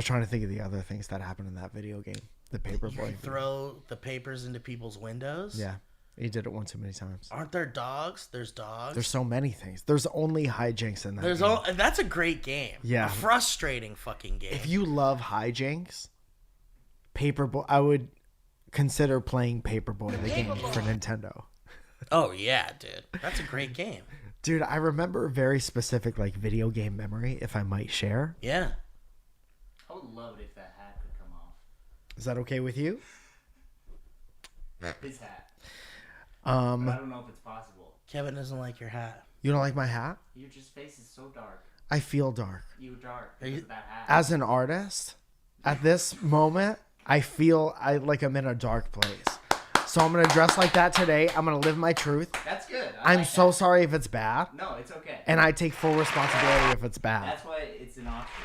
was trying to think of the other things that happened in that video game. The Paperboy. Throw the papers into people's windows? Yeah. He did it one too many times. Aren't there dogs? There's dogs. There's so many things. There's only hijinks in that game. That's a great game. Yeah. A frustrating fucking game. If you love hijinks, Paperboy, I would consider playing Paperboy, the game for Nintendo. Oh, yeah, dude. That's a great game. Dude, I remember a very specific like video game memory, if I might share. Yeah. I would love it if that hat could come off. Is that okay with you? His hat. But I don't know if it's possible. Kevin doesn't like your hat. You don't like my hat? Your just face is so dark. I feel dark. You're dark because of that hat. As an artist, at this moment, I feel like I'm in a dark place. So I'm going to dress like that today. I'm going to live my truth. That's good. I'm so sorry if it's bad. No, it's okay. And I take full responsibility if it's bad. That's why it's an option.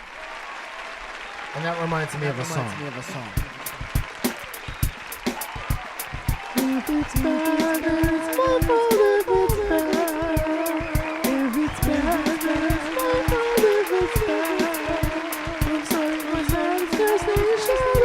And that reminds me of a song. If it's bad, then it's my fault. If it's bad, if it's bad, then it's my fault. If it's bad, I'm sorry for satisfaction. It's just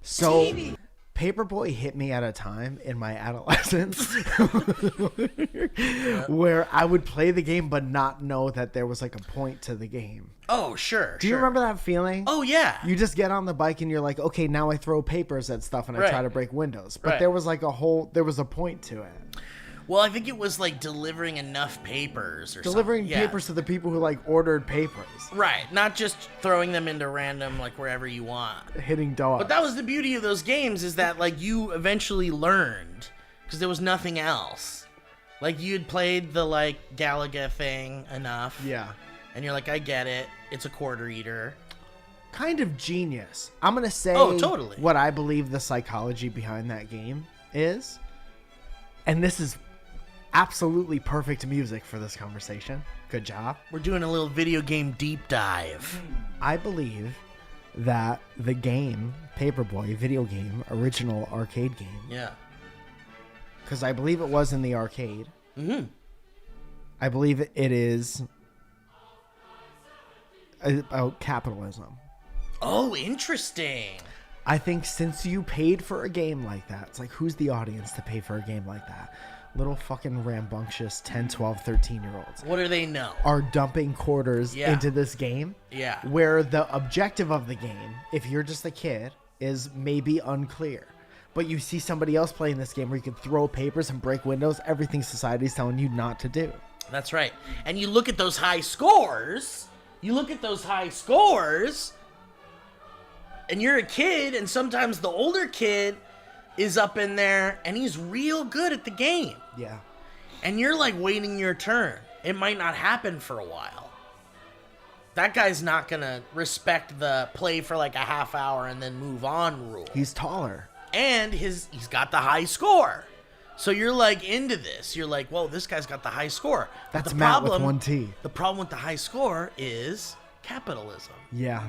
So, Paperboy hit me at a time in my adolescence where I would play the game but not know that there was like a point to the game. Oh, sure. Do you remember that feeling? Oh, yeah. You just get on the bike and you're like, okay, now I throw papers at stuff and I try to break windows. But there was like there was a point to it. Well, I think it was like delivering enough papers or delivering something. Papers to the people who like ordered papers. Right. Not just throwing them into random, like wherever you want. Hitting dogs. But that was the beauty of those games, is that like you eventually learned because there was nothing else. Like you'd played the like Galaga thing enough. Yeah. And you're like, I get it. It's a quarter eater. Kind of genius. I'm going to say totally. What I believe the psychology behind that game is. And this is absolutely perfect music for this conversation. Good job. We're doing a little video game deep dive. I believe that the game, Paperboy, video game, original arcade game. Yeah. Because I believe it was in the arcade. Mm-hmm. I believe it is about capitalism. Oh, interesting. I think since you paid for a game like that, it's like, who's the audience to pay for a game like that? Little fucking rambunctious 10, 12, 13-year-olds. What do they know? Are dumping quarters into this game. Yeah. Where the objective of the game, if you're just a kid, is maybe unclear. But you see somebody else playing this game where you can throw papers and break windows, everything society's telling you not to do. That's right. And you look at those high scores, and you're a kid, and sometimes the older kid is up in there, and he's real good at the game. Yeah. And you're like waiting your turn. It might not happen for a while. That guy's not going to respect the play for like a half hour and then move on rule. He's taller. And he's got the high score. So you're like into this. You're like, whoa, this guy's got the high score. That's Matt with one T. The problem with the high score is capitalism. Yeah.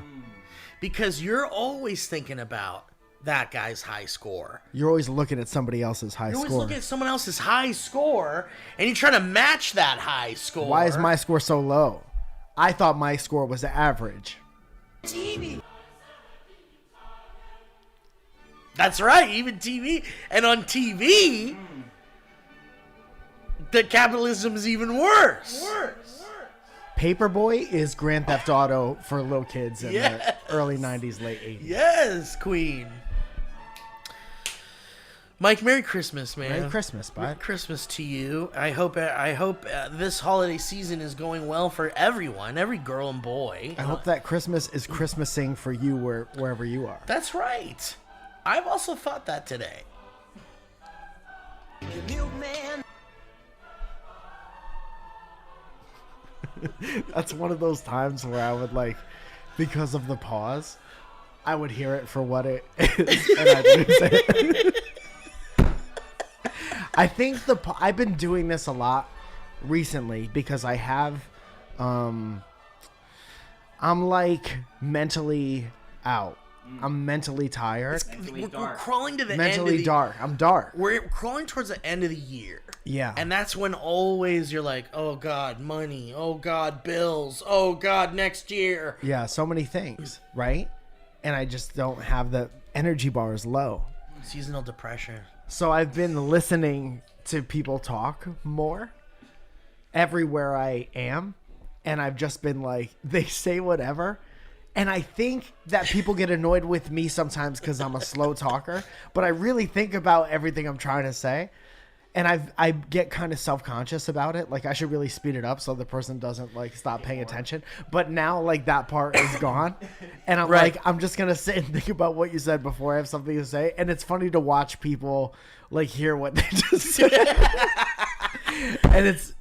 Because you're always thinking about that guy's high score. You're always looking at somebody else's high score. You're always looking at someone else's high score, and you're trying to match that high score. Why is my score so low? I thought my score was average. TV. That's right, even TV. And on TV, the capitalism is even worse. Paperboy is Grand Theft Auto for little kids in the early 90s, late 80s. Yes, Queen. Mike, Merry Christmas, man. Merry Christmas, bud. Merry Christmas to you. I hope this holiday season is going well for everyone, every girl and boy. I hope that Christmas is Christmasing for you wherever you are. That's right. I've also thought that today. That's one of those times where I would like, because of the pause, I would hear it for what it is, and I'd lose it. I think I've been doing this a lot recently because I have, I'm like mentally out. I'm mentally tired. We're crawling to the Mentally end. dark. I'm dark. We're crawling towards the end of the year. Yeah. And that's when always you're like, oh God, money. Oh God, bills. Oh God, next year. Yeah, so many things, right? And I just don't have the energy bar is low. Seasonal depression. So I've been listening to people talk more everywhere I am. And I've just been like, they say whatever. And I think that people get annoyed with me sometimes because I'm a slow talker. But I really think about everything I'm trying to say. And I get kind of self-conscious about it. Like, I should really speed it up so the person doesn't, like, stop paying attention. But now, like, that part is gone. And I'm Right. like, I'm just going to sit and think about what you said before I have something to say. And it's funny to watch people, like, hear what they just said. And it's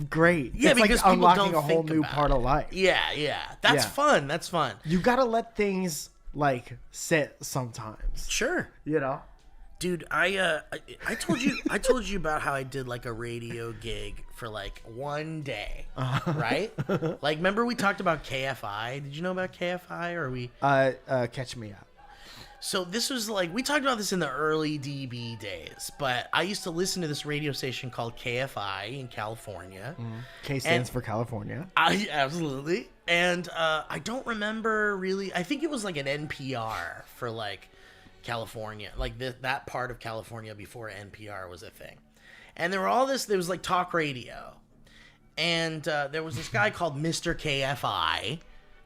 great. Yeah, it's because like people unlocking don't a whole think new about part it. of life. Yeah. That's Yeah. fun. That's fun. You got to let things, like, sit sometimes. Sure. You know? Dude, I told you about how I did like a radio gig for like one day, right? Like, remember we talked about KFI? Did you know about KFI? Or we? Catch me up. So this was like, we talked about this in the early DB days, but I used to listen to this radio station called KFI in California. K stands for California. Absolutely. And I don't remember really. I think it was like an NPR for like California, like that part of California before NPR was a thing. And there was like talk radio. And there was this guy called Mr. KFI.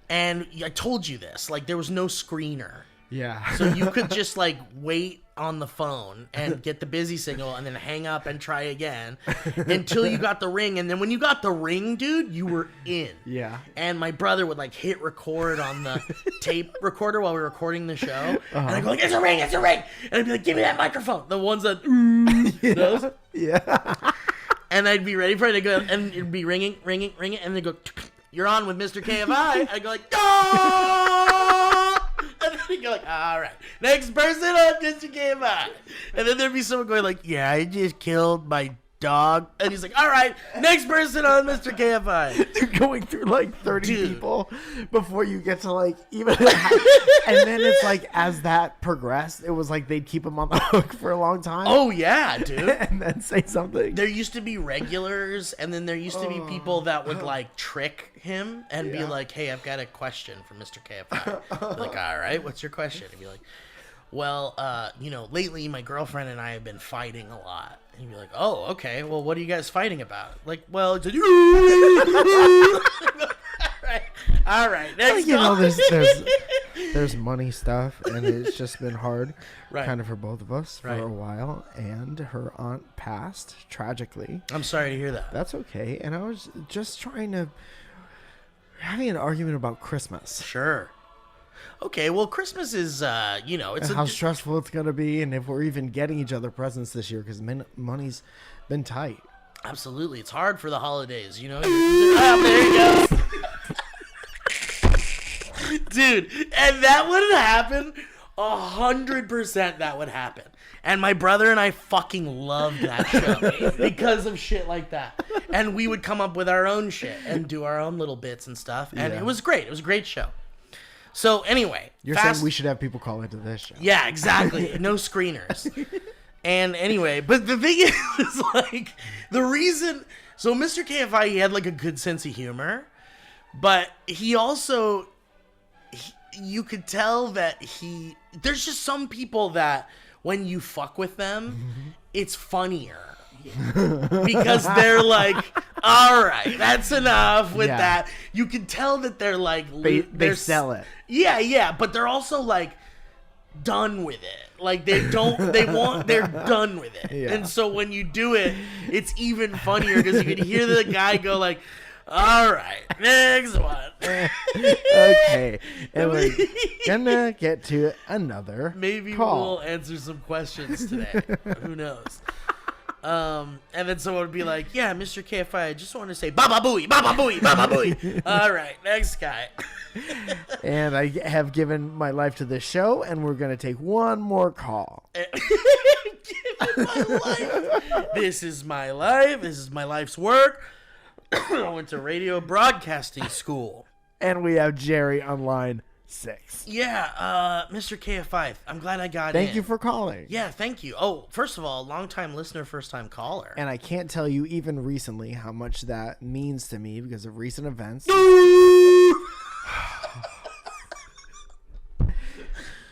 And I told you this, like there was no screener. Yeah. So you could just like wait on the phone and get the busy signal and then hang up and try again until you got the ring. And then when you got the ring, dude, you were in. Yeah. And my brother would like hit record on the tape recorder while we were recording the show. And I'd go like, it's a ring. And I'd be like, give me that microphone. The ones that, those. Yeah. And I'd be ready for it to go, and it'd be ringing, and they'd go, you're on with Mr. KFI. I'd go like, no! And then he'd go like, all right, next person on Mr. KFI. And then there'd be someone going like, yeah, I just killed my dog. And he's like, all right, next person on Mr. KFI. You're going through like 30 Dude. people before you get to like even. And then it's like as that progressed, it was like they'd keep him on the hook for a long time. Oh, yeah, dude. And then say something. There used to be regulars, and then there used to be people that would like trick him and be like, hey, I've got a question for Mr. KFI. Be like, all right, what's your question? And be like, well, lately my girlfriend and I have been fighting a lot. And you'd be like, oh, okay, well, what are you guys fighting about? Like, well, it's all right, next call. There's money stuff, and it's just been hard, Right. kind of for both of us for Right. a while. And her aunt passed tragically. I'm sorry to hear that. That's okay. And I was just having an argument about Christmas. Sure. Okay, well, Christmas is, it's And how stressful it's going to be, and if we're even getting each other presents this year, because money's been tight. absolutely, it's hard for the holidays, you know? There you go. Dude, and that would happen, 100% that would happen. And my brother and I fucking loved that show because of shit like that. And we would come up with our own shit and do our own little bits and stuff. And Yeah. it was great. It was a great show. So anyway. You're saying we should have people call into this show. Yeah, exactly. No screeners. And anyway, but the thing is, like, the reason... So Mr. KFI, he had, like, a good sense of humor. But he also... you could tell that there's just some people that when you fuck with them, it's funnier. Because they're like, all right, that's enough with that. You can tell that they're like... They sell it. Yeah, but they're also like done with it. Like they're done with it. Yeah. And so when you do it, it's even funnier because you can hear the guy go like, all right, next one. Okay. And we're gonna get to another Maybe call. we'll answer some questions today. Who knows? And then someone would be like, yeah, Mr. KFI, I just want to say Baba Booey, Baba Booey, Baba Booey. All right, next guy. And I have given my life to this show, and we're going to take one more call. Given my life. This is my life. This is my life's work. I went to radio broadcasting school. And we have Jerry on line 6. Yeah, Mr. KFI, I'm glad I got in. Thank you for calling. Yeah, thank you. Oh, first of all, long-time listener, first-time caller. And I can't tell you even recently how much that means to me because of recent events.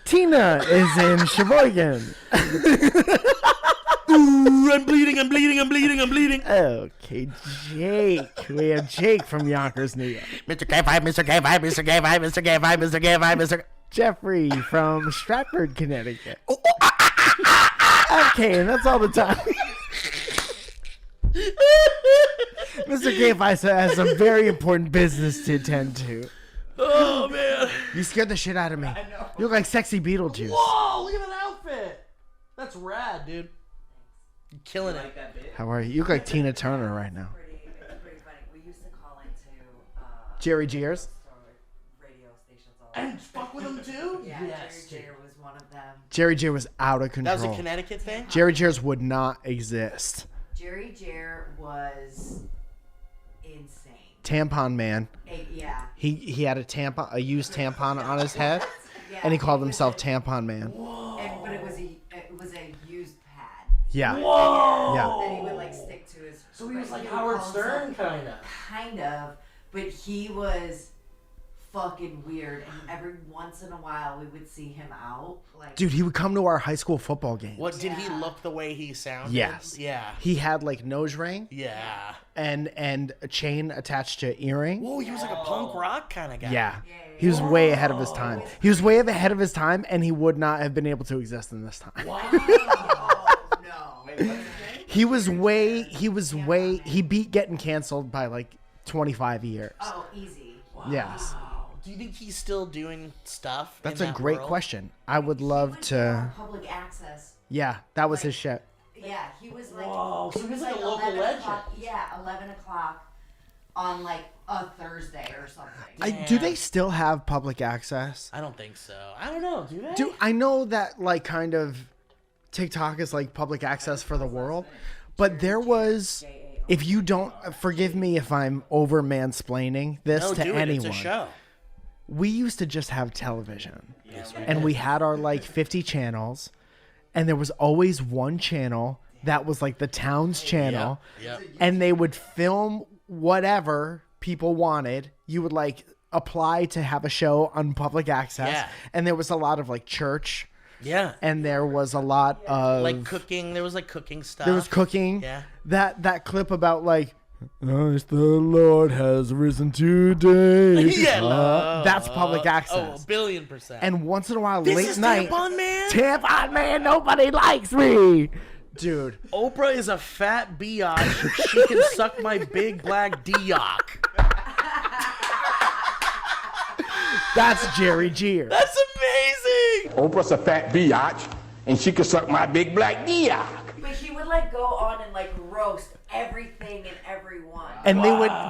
Tina is in Sheboygan. Ooh, I'm bleeding, I'm bleeding, I'm bleeding, I'm bleeding. Okay, Jake. We have Jake from Yonkers, New York. Mr. K5, Mr. K5, Mr. K5, Mr. K5, Mr. K5, Mr. Jeffrey from Stratford, Connecticut. Okay, and that's all the time. Mr. KFI has some very important business to attend to. Oh, man. You scared the shit out of me. I know. You look like sexy Beetlejuice. Whoa, look at that outfit. That's rad, dude. You're killing Like it. that bit? How are you? You look like Tina Turner right now. It's pretty funny. We used to call into Jerry Jeers? radio stations all the time. And fuck with him, too? Yeah, Yes, Jerry Jeer was one of them. Jerry Jeer was out of That control. was a Connecticut thing? Jerry Jeers would not exist. Jerry Jeer was insane. Tampon Man. Yeah. He had a used tampon on his head, Yeah. and he called himself Tampon Man. But it was a used pad Yeah. Whoa! Yeah. that he would like stick to his. So he was like would Howard call Stern, himself- kind of. Kind of, but he was fucking weird. And every once in a while, we would see him out. Like, Dude, he would come to our high school football games. What, did he Yeah. look the way he sounded? Yes. Yeah. He had like nose ring Yeah. and a chain attached to earring. Whoa, he was like a punk rock kind of guy. Yeah. He was way ahead of his time. He was way ahead of his time, and he would not have been able to exist in this time. Wow. oh no. Wait, what's his name? He beat getting canceled by like 25 years. Oh, easy. Yes. Wow. Do you think he's still doing stuff? That's in a that great world? question. I would love He to. went public access. Yeah, that was his shit. Yeah, he was like. Whoa, so it he was was like a local 11 legend. o'clock- Yeah, 11 o'clock on like a Thursday or something. Do they still have public access? I don't think so. I don't know. Do they? Do I know that like kind of TikTok is like public access for the world, but there was. If you don't forgive me if I'm over mansplaining this no, to do anyone, it. It's a show. we used to just have television, Yes, and we had our like 50 channels, and there was always one channel that was like the town's channel, Yep. and they would film whatever people wanted. You would like apply to have a show on public access, Yeah. and there was a lot of like church, Yeah. and there was a lot of Like cooking. There was like cooking stuff. there was cooking. Yeah. That clip about like, as the Lord has risen today. Yeah. That's public Oh, access. 1,000,000,000%. And once in a while, this late is night, Tampon Man? Tampon Man, nobody likes me. Dude, Oprah is a fat biatch. She can suck my big black dioc. that's Jerry Jeer. That's amazing. Oprah's a fat biatch, and she can suck my big black dick. But he would like go on and like roast everything and everyone. And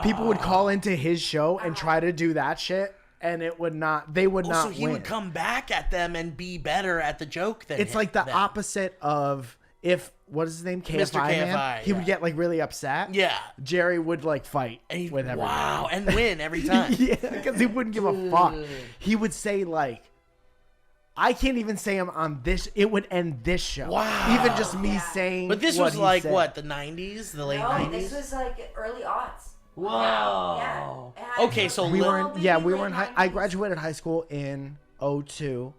people would call into his show and try to do that shit, and it would not. They would not So he win. would come back at them and be better at the joke than It's like the them. opposite of if what is his name, KFI man. KFI, He would yeah. get like really upset. Yeah. Jerry would like fight And he, with everyone. wow, and win every time. Yeah, because he wouldn't give a fuck. He would say like, I can't even say him on this. It would end this show. Wow. Even just me saying. But this what was he like said. what, the 90s, the late No, 90s? this was like early aughts. Whoa. Yeah. It had Okay, so We Lil- were in, yeah, we late were in high. I 90s. graduated high school in 02,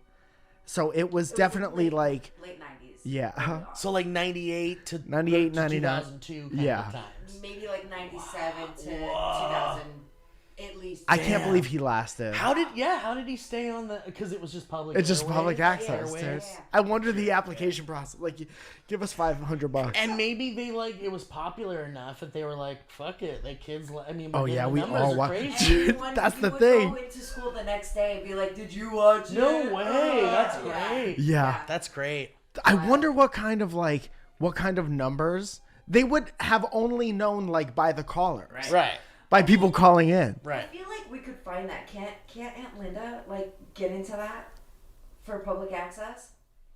so it was definitely late, like late 90s. yeah, So like 98 to 98, to 99. 2002 kind Yeah. of times. Maybe like 97 to 2000 at least. I can't believe he lasted. How did he stay on the, because it was just public It's just airwaves? public access. Airwaves. There's- I wonder the application process. Like, give us $500. And maybe they like, it was popular enough that they were like, fuck it, the kids, I mean, Oh, we're yeah, getting we numbers all are watch- crazy. Everyone, That's he the would thing. Go into school the next day and be like, "Did you watch it?" No way, that's Yeah. great. Yeah. That's great. I wonder what kind of numbers They would have only known like by the callers, Right. by people calling in. Right. I feel like we could find that. Can't Aunt Linda like get into that for public access?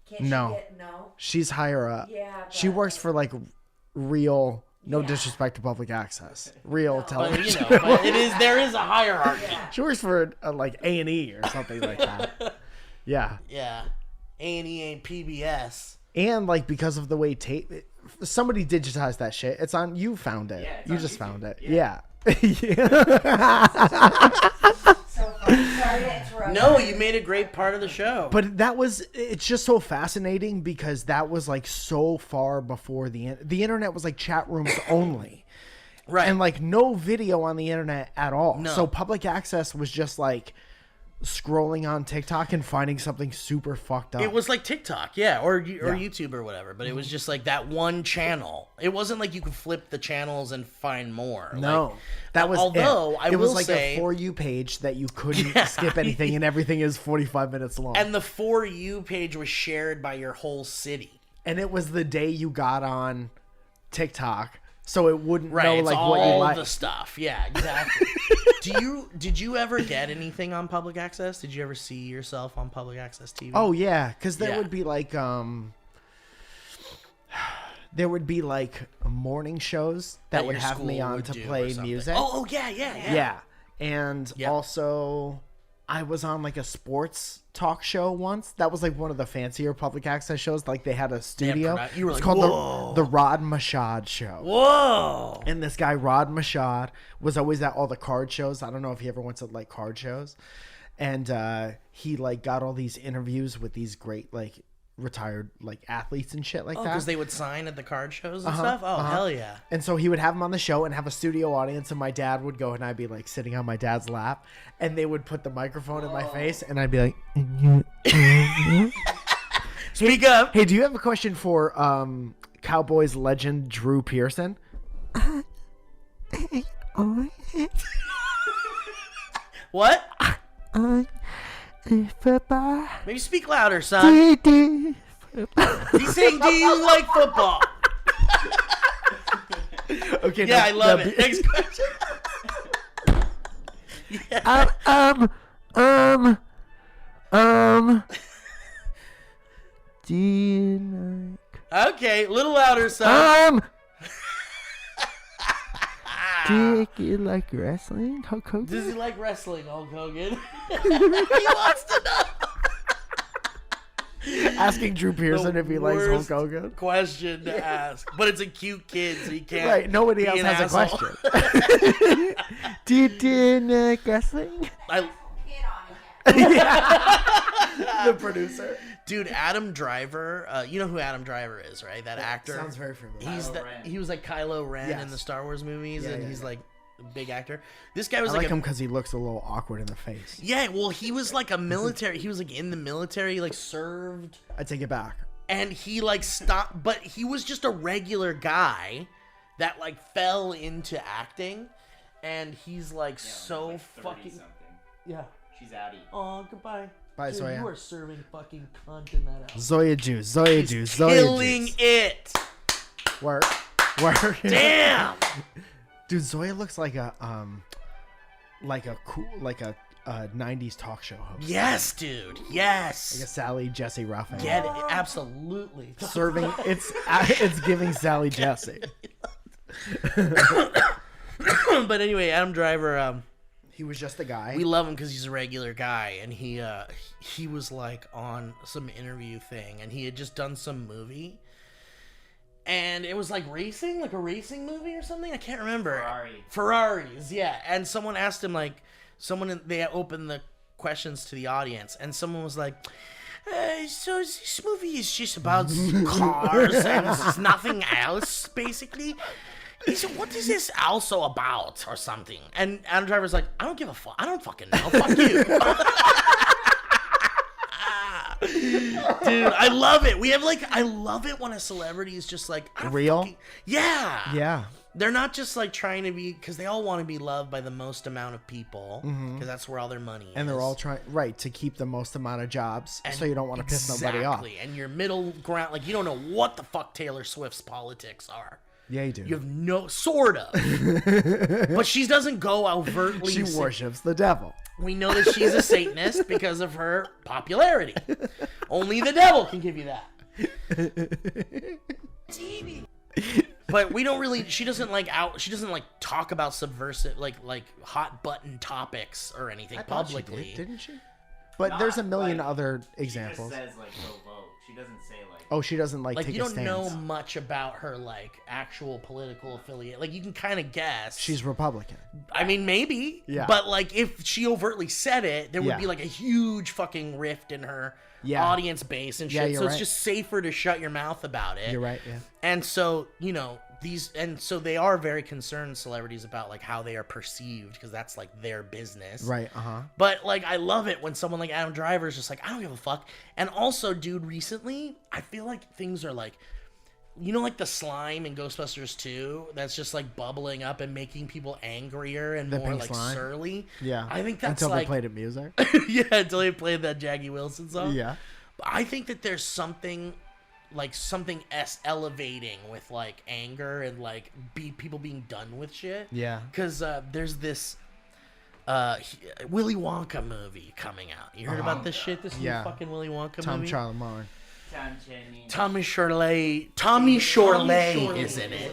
Can't No. she get no? She's higher up. Yeah. She but, works for like real. No Yeah. disrespect to public access. Real No. But, television. but there is a hierarchy. Yeah. She works for like A&E or something like that. Yeah. Yeah. A&E ain't PBS. And like because of the way somebody digitized that shit. It's on. You found it. Yeah, it's you on just YouTube. found it. Yeah. So funny. Sorry to interrupt. No, you made a great part of the show. But it's just so fascinating because that was like so far before the internet was like chat rooms only. Right. And like no video on the internet at all. No. So public access was just like scrolling on TikTok and finding something super fucked up. It was like TikTok, yeah, or YouTube or whatever, but it was just like that one channel. It wasn't like you could flip the channels and find more. No, Like, that was although it I was will like say, a For You page that you couldn't Yeah. skip anything, and everything is 45 minutes long. and the For You page was shared by your whole city. And it was the day you got on TikTok, so it wouldn't Right, know it's like all what you like. the stuff. Yeah, exactly. Did you ever get anything on public access? Did you ever see yourself on public access TV? Oh yeah, because there Yeah. would be like there would be like morning shows that would your have me school on would to do or play something. music. Oh yeah, yeah. Yeah, and Yep. also I was on like a sports talk show once. That was like one of the fancier public access shows. Like they had a studio. You were It's like, called whoa. the Rod Mashad Show. Whoa. And this guy, Rod Mashad, was always at all the card shows. I don't know if he ever went to like card shows. And he like got all these interviews with these great like retired like athletes and shit like Oh, that. because they would sign at the card shows and stuff? Oh, hell yeah. And so he would have him on the show and have a studio audience, and my dad would go and I'd be like sitting on my dad's lap, and they would put the microphone in my face, and I'd be like, Speak up. "Hey, do you have a question for Cowboys legend Drew Pearson?" What? Football. Maybe speak louder, son. He's saying, do you like football? Okay. Yeah, now- I love now it. be- Next question. Yeah. Do you Okay, a little louder, son. do you like wrestling? Hulk Hogan? Does he like wrestling, Hulk Hogan? He wants to know. Asking Drew Pearson if he likes Hulk Worst Hogan. question to ask. But it's a cute kid, so he can't. Right, nobody be else an has a asshole. question. Do you like wrestling? The producer. Dude, Adam Driver. You know who Adam Driver is, right? That actor. Sounds very familiar. He was like Kylo Ren Yes. in the Star Wars movies, Yeah, and yeah, he's yeah. like a big actor. This guy was I like like a, him because he looks a little awkward in the face. yeah. Well, he was like a military. He was like in the military, like served, I take it back. and he like stopped. But he was just a regular guy that like fell into acting, and he's like so like 30 fucking something. yeah. She's Addie. Oh, goodbye. Bye, Dude, Zoya. you are serving fucking cunt in that house. Zoya juice. Zoya He's juice. Zoya killing juice. it. Work. Work. Damn. Dude, Zoya looks like a cool 90s talk show host. Yes, dude. Like a Yes. Sally Jesse Ruffin. Get it? Absolutely. Serving it's giving Sally Jesse. But anyway, Adam Driver. He was just a guy. We love him because he's a regular guy, and he was like on some interview thing, and he had just done some movie, and it was like racing, like a racing movie or something. I can't remember. Ferraris, yeah. And someone asked him they opened the questions to the audience, and someone was like, so this movie is just about cars and it's nothing else, basically. He said, what is this also about or something? And Adam Driver's like, I don't give a fuck. I don't fucking know. Fuck you. Dude, I love it. I love it when a celebrity is just like Real? Yeah. Yeah. They're not just like trying to be, because they all want to be loved by the most amount of people, because that's where all their money is. And they're all trying to keep the most amount of jobs, so you don't want to piss nobody off. Exactly. And your middle ground, like you don't know what the fuck Taylor Swift's politics are. Yeah, you do. You have no, sort of. But she doesn't go overtly. She worships the devil. We know that she's a Satanist because of her popularity. Only the devil can give you that. But we don't really. She doesn't like talk about subversive, like hot button topics or anything publicly. She did, didn't she? But there's a million other examples. She just says like go vote. She doesn't say like. Oh, she doesn't like take you a don't stance. know much about her like actual political affiliate. Like you can kind of guess. She's Republican. I mean, maybe. Yeah. But like if she overtly said it, there would Yeah. be like a huge fucking rift in her Yeah. audience base and Yeah, shit. you're So it's right. just safer to shut your mouth about it. You're right, yeah. And so, you know, so they are very concerned, celebrities, about like how they are perceived because that's like their business. Right, uh-huh. But like I love it when someone like Adam Driver is just like, I don't give a fuck. And also, dude, recently I feel like things are like, you know, like the slime in Ghostbusters 2 that's just like bubbling up and making people angrier and The more pink like slime? surly. Yeah. I think that's until like they played it music. yeah, until they played that Jackie Wilson song. Yeah. But I think that there's something elevating with like anger and like people being done with shit. Yeah. Because there's this Willy Wonka movie coming out. You heard about this shit? This new fucking Willy Wonka Tom movie? Chalamet. Tommy Chalamet is in it.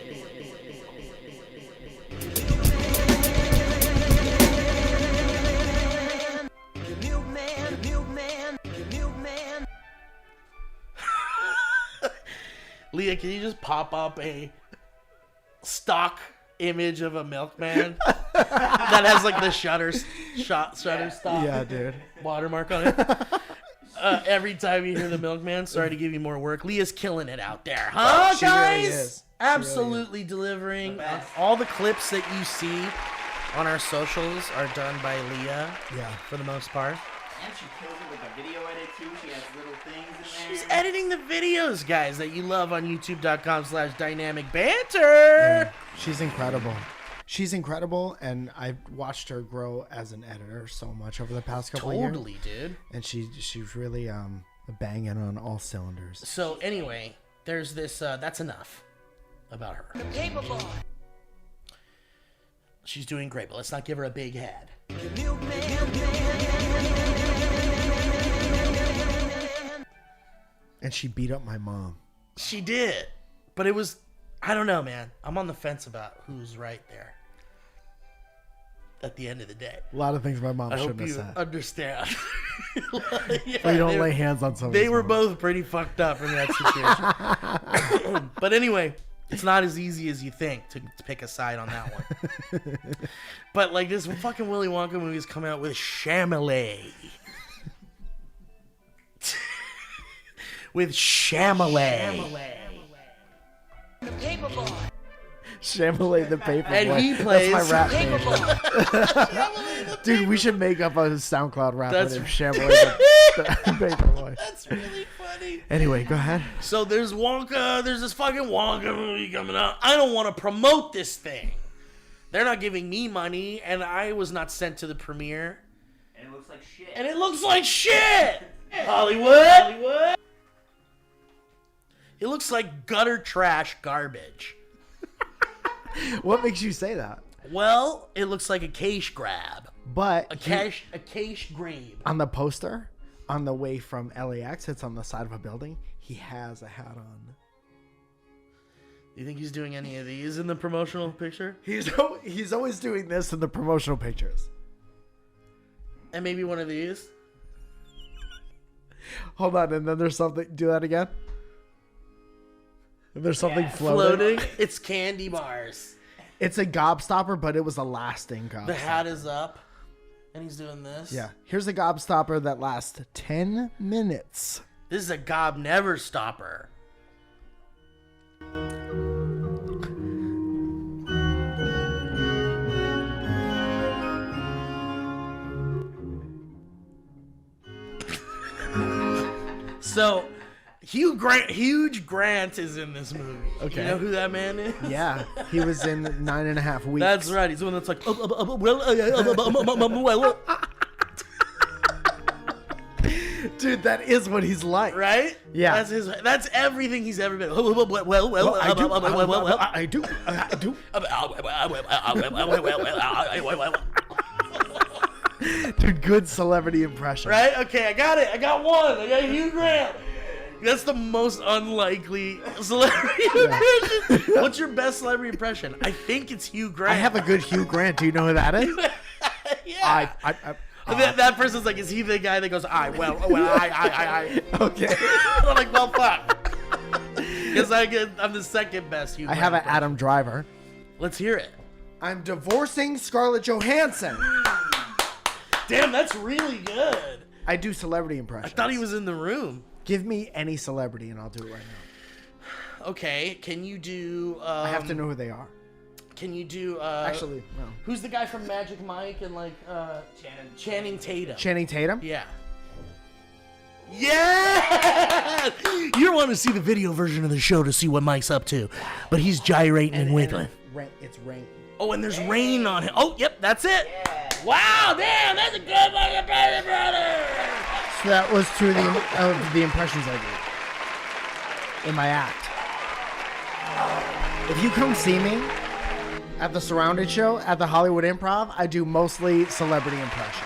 Leah, can you just pop up a stock image of a milkman that has like the shutter stop Yeah, dude. watermark on it? Every time you hear the milkman, sorry to give you more work. Leah's killing it out there, huh, She really guys? is. Absolutely delivering. All the clips that you see on our socials are done by Leah. Yeah. For the most part. And she kills it with a video edit too. She has little things in there. She's editing the videos, guys, that you love on youtube.com/dynamic banter. She's incredible. She's incredible, and I've watched her grow as an editor so much over the past couple of years. Totally, dude. And she's really banging on all cylinders. So anyway, there's this. That's enough about her. Capable. She's doing great, but let's not give her a big head. And she beat up my mom. She did, but it was. I don't know, man. I'm on the fence about who's right there. At the end of the day, A lot of things my mom I shouldn't hope have you said. understand. Yeah, So you don't lay hands on someone. They were both pretty fucked up in that situation. But anyway, it's not as easy as you think to pick a side on that one. But like this fucking Willy Wonka movie is coming out with Chalamet. With Chalamet. Capable. Chalamet the Paper And Boy. he plays That's my rap name. Capable. Dude, we should make up a SoundCloud rap That's- with Chalamet the Paper Boy. That's really funny. Anyway, go ahead. So there's this fucking Wonka movie coming out. I don't want to promote this thing. They're not giving me money, and I was not sent to the premiere. And it looks like shit. And it looks like shit! Hollywood! It looks like gutter trash garbage. What makes you say that? Well, it looks like a cash grab. But A cash grab. on the poster, on the way from LAX, it's on the side of a building. He has a hat on. You think he's doing any of these in the promotional picture? He's always doing this in the promotional pictures. And maybe one of these? Hold on, and then there's something. Do that again. And there's something floating. Floating? It's candy bars. It's a gobstopper, but it was a lasting gobstopper. The hat is up. And he's doing this. Yeah. Here's a gobstopper that lasts 10 minutes. This is a gob never stopper. So, Huge Grant is in this movie. Okay. You know who that man is? Yeah. He was in 9.5 weeks. That's right. He's the one that's like, Dude, that is what he's like. Right? Yeah. That's everything he's ever been. I do. Dude, good celebrity impression. Right? Okay, I got it. I got one. I got Hugh Grant. That's the most unlikely celebrity impression. What's your best celebrity impression? I think it's Hugh Grant. I have a good Hugh Grant. Do you know who that is? Yeah. That person's like, is he the guy that goes, I? Okay. I'm like, well, fuck. Because I'm the second best Hugh I Grant have an impression. Adam Driver. Let's hear it. I'm divorcing Scarlett Johansson. Damn, that's really good. I do celebrity I impressions. thought he was in the room. Give me any celebrity and I'll do it right now. Okay, can you do... I have to know who they are. Can you do... Actually, no. Who's the guy from Magic Mike and like... Channing Tatum. Channing Tatum? Yeah. Yeah! You want to see the video version of the show to see what Mike's up to. But he's gyrating and wiggling. It's rain. Oh, and there's rain on him. Oh, yep, that's it. Yeah. Wow, damn, that's a good fucking brother, brother. So that was two of the impressions I did in my act. If you come see me at the Surrounded show at the Hollywood Improv, I do mostly celebrity impressions.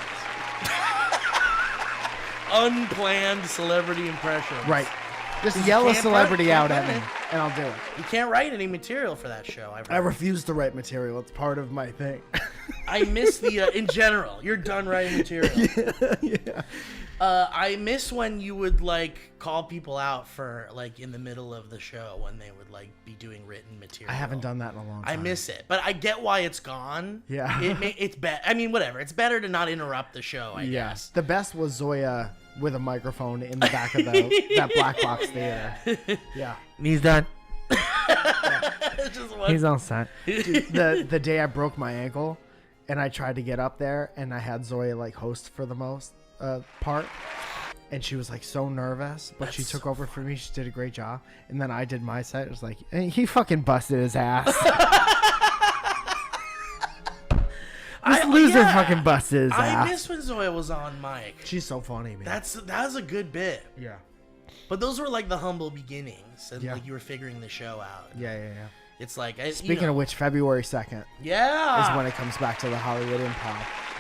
Unplanned celebrity impression. Right. Just yell a can't celebrity can't out at run me, it. and I'll do it. You can't write any material for that show. I refuse to write material. It's part of my thing. I miss the, in general, you're done writing material. Yeah. I miss when you would, like, call people out for, like, in the middle of the show when they would, like, be doing written material. I haven't done that in a long time. I miss it. But I get why it's gone. Yeah. It's better. I mean, whatever. It's better to not interrupt the show, I guess. The best was Zoya with a microphone in the back of that black box theater. Yeah. He's done. Just one- He's all set. Dude, the day I broke my ankle and I tried to get up there and I had Zoya like host for the most part, and she was like so nervous, but she took over for me. She did a great job, and then I did my set. It was like, hey, he fucking busted his ass. This loser fucking busted his ass. I miss when Zoya was on mic. She's so funny, man. That was a good bit. Yeah. But those were like the humble beginnings, and Yeah. like you were figuring the show out. Yeah. It's like Speaking of which, February 2nd yeah, is when it comes back to the Hollywood Improv.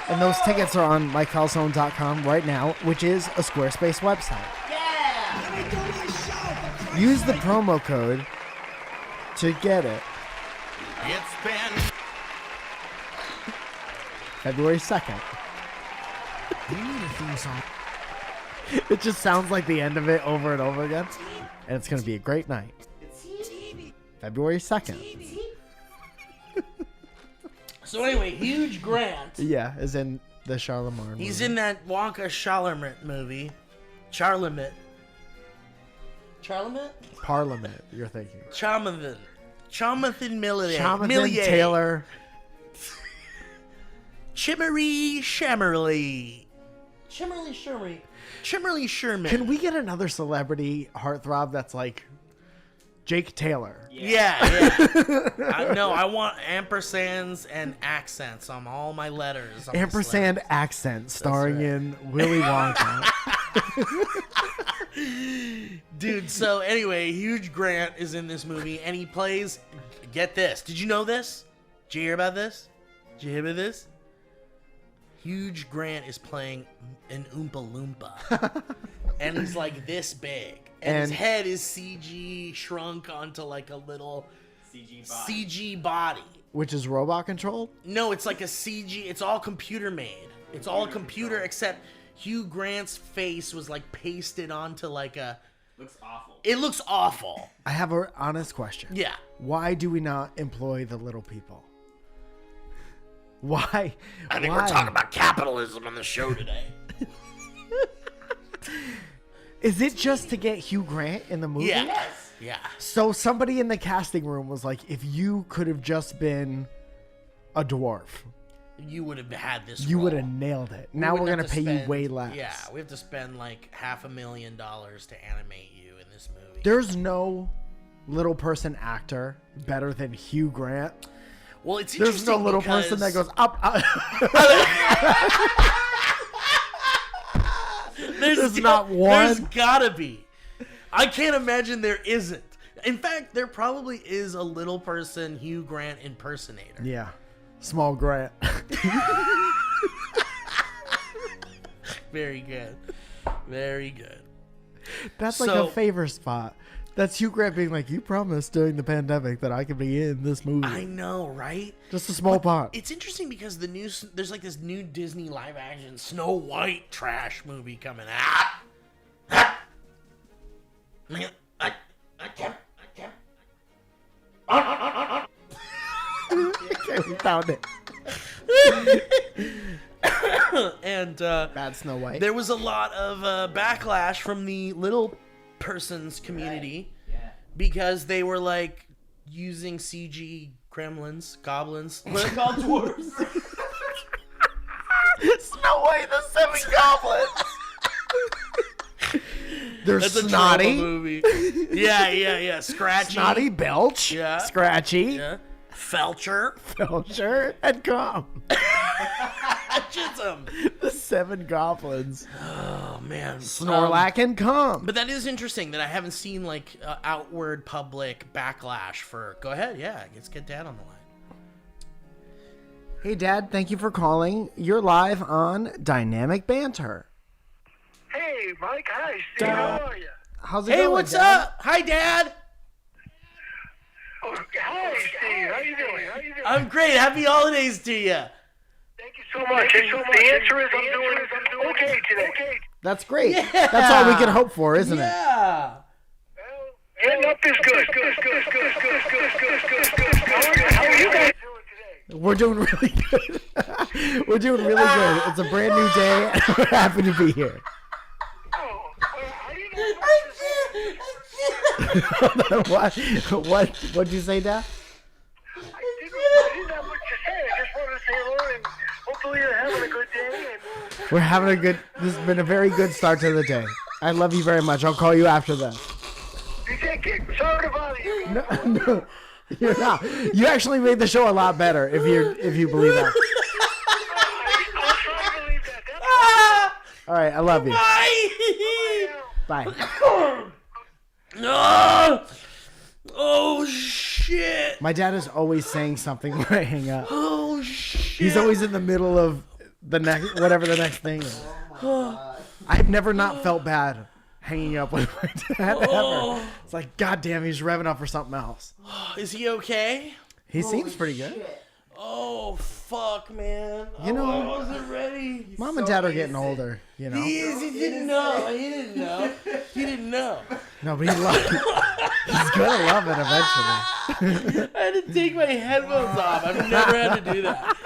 And those tickets are on MikeFalzone.com right now, which is a Squarespace website. Yeah! Use the promo code to get it. It's been February 2nd. We need a theme song. It just sounds like the end of it over and over again. And it's going to be a great night. February 2nd. So anyway, Huge Grant. Yeah, is in the Charlemagne He's movie. in that Wonka Charlemagne movie. Charlemagne. Parliament, you're thinking. Jonathan Millier. Jonathan Taylor. Chimmery Sherman. Can we get another celebrity heartthrob that's like Jake Taylor? Yeah. No, I want ampersands and accents on all my letters. on the Ampersand celebrities. accent starring right. in Willy Wonka. Dude, so anyway, Huge Grant is in this movie, and he plays, get this. Did you know this? Did you hear about this? Huge Grant is playing an Oompa Loompa. And he's like this big. And his head is CG shrunk onto like a little CG body. Which is robot controlled? No, it's like a CG. It's all computer made. It's all computer except Hugh Grant's face was like pasted onto like a... Looks awful. It looks awful. I have an honest question. Yeah. Why do we not employ the little people? Why? I think we're talking about capitalism on the show today. Is it just to get Hugh Grant in the movie? Yeah. Yeah. So somebody in the casting room was like, if you could have just been a dwarf, You would have had this you role. would have nailed it. Now we're going to pay you way less. Yeah, we have to spend like $500,000 to animate you in this movie. There's no little person actor better than Hugh Grant. Well, it's There's interesting no little person that goes up. There's There's not one. There's gotta be. I can't imagine there isn't. In fact, there probably is a little person Hugh Grant impersonator. Yeah. Small Grant. Very good. Very good. That's like So- a favor spot. That's Hugh Grant being like, you promised during the pandemic that I could be in this movie. I know, right? Just a small part. It's interesting because there's like this new Disney live action Snow White trash movie coming out. Man, I can't. Okay, we found it. And Bad Snow White. there was a lot of backlash from the little person's community because they were like using CG gremlins, goblins. What are they called? Dwarves. Snow White, the Seven Goblins. They're That's a snotty. trauma movie. Yeah. Scratchy. Snotty Belch. Yeah. Scratchy. Yeah. Felcher. Belcher. And Cum. Chisholm. The Seven Goblins. Oh man. Snorlax and Cum. But that is interesting that I haven't seen like outward public backlash for. Go ahead, yeah. Let's get Dad on the line. Hey, Dad. Thank you for calling. You're live on Dynamic Banter. Hey, Mike. Hi, Steve. How are you? How's it Hey, going, what's Dad? up? Hi, Dad. Oh, hi, Steve. How you doing? I'm great. Happy holidays to you. Thank you so much. And the answer is I'm doing okay today. That's great. That's all we can hope for, isn't it? Yeah. Getting up is good. How are you guys doing today? We're doing really good. We're doing really good. It's a brand new day, and we're happy to be here. Oh, I didn't know What'd you say, Dad? I didn't have much to say. I just wanted to say hello and hopefully you're having a good day. And We're having a good. This has been a very good start to the day. I love you very much. I'll call you after this. you take it. Sorry to bother you. No, you're not. You actually made the show a lot better if you believe that. I'll try to believe that. That's All right, I love you. Bye. Bye. No. Oh shit. My dad is always saying something when I hang up. Oh shit. He's always in the middle of the next whatever the next thing is. I've never not felt bad hanging up with my dad ever. It's like, God damn, he's revving up for something else. Is he okay? He seems pretty good. Oh fuck, man. You know- I wasn't ready. Mom and dad are getting older, you know. He didn't know. He didn't know. He didn't know. No, but he's gonna love it eventually. I had to take my headphones off. I've never had to do that.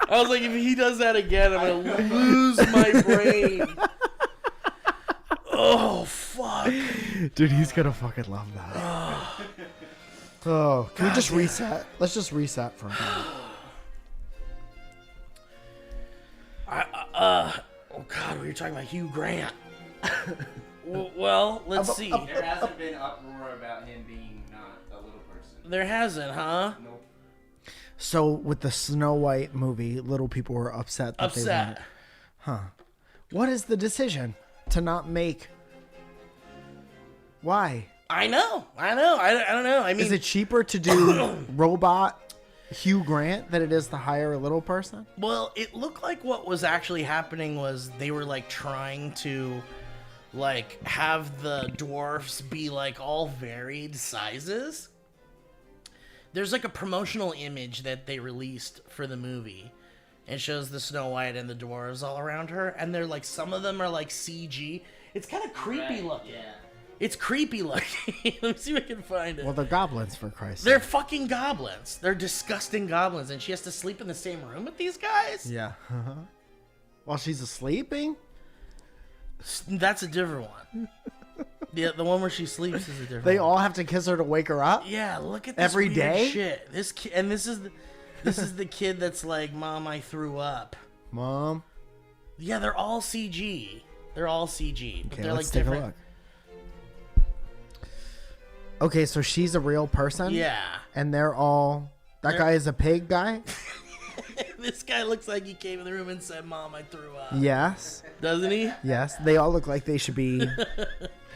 I was like, if he does that again, I'm gonna lose my brain. Oh fuck. Dude, he's gonna fucking love that. Oh, can we just reset? Let's just reset for a minute. Oh god, we were talking about Hugh Grant. Well, let's see. There hasn't been uproar about him being not a little person. There hasn't, huh? Nope. So with the Snow White movie, little people were upset that they weren't. What is the decision to not make? Why? I know. I don't know. I mean, Is it cheaper to do robot Hugh Grant than it is to hire a little person? well, it looked like what was actually happening was they were like trying to like have the dwarfs be like all varied sizes. There's like a promotional image that they released for the movie. It shows the Snow White and the dwarves all around her, and they're like, some of them are like CG. It's kind of creepy looking. Yeah. It's creepy looking. Let me see if I can find it. Well, they're goblins, for Christ's They're sake. fucking goblins. They're disgusting goblins, and she has to sleep in the same room with these guys? Yeah. While she's sleeping? That's a different one. The one where she sleeps is a different They one. all have to kiss her to wake her up? Yeah, look at this Every weird day? shit. This kid, and this is the kid that's like, Mom, I threw up. Mom? Yeah, they're all CG. They're all CG, but Okay, they're let's like take different. a look. Okay, so she's a real person? Yeah. And they're all... That guy is a pig guy? This guy looks like he came in the room and said, "Mom, I threw up." Yes. Doesn't he? Yes. They all look like they should be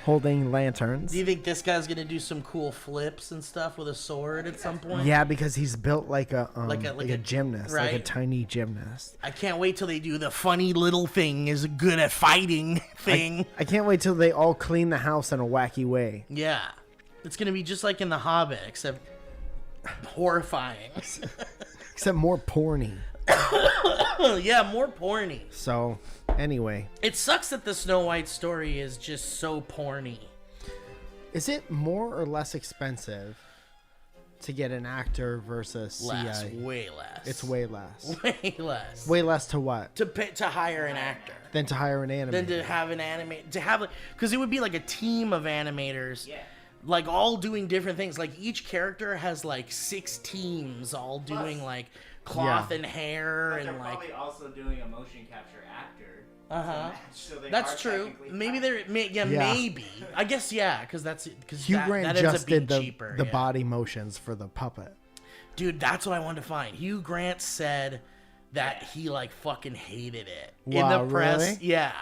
holding lanterns. Do you think this guy's gonna do some cool flips and stuff with a sword at some point? Yeah, because he's built like a Like a- gymnast, like a right? tiny gymnast. I can't wait till they do the funny little thing is good at fighting thing. I can't wait till they all clean the house in a wacky way. Yeah. It's gonna be just like in The Hobbit, except horrifying. Except more porny. Yeah, more porny. So, anyway. It sucks that the Snow White story is just so porny. Is it more or less expensive to get an actor versus Less, CI? way less. It's way less. way less. Way less to what? To hire an actor. Than to hire an animator. Than to have an because it would be like a team of animators. Yeah. Like all doing different things. Like each character has like 6 teams all doing like cloth and hair But and they're like. probably also doing a motion capture actor. Uh-huh. So they That's are true. technically Maybe fine. yeah, maybe. I guess because Hugh Grant that ends just up being did the cheaper. the yeah. body motions for the puppet. Dude, that's what I wanted to find. Hugh Grant said that he like fucking hated it in Wow, the press. really? Yeah.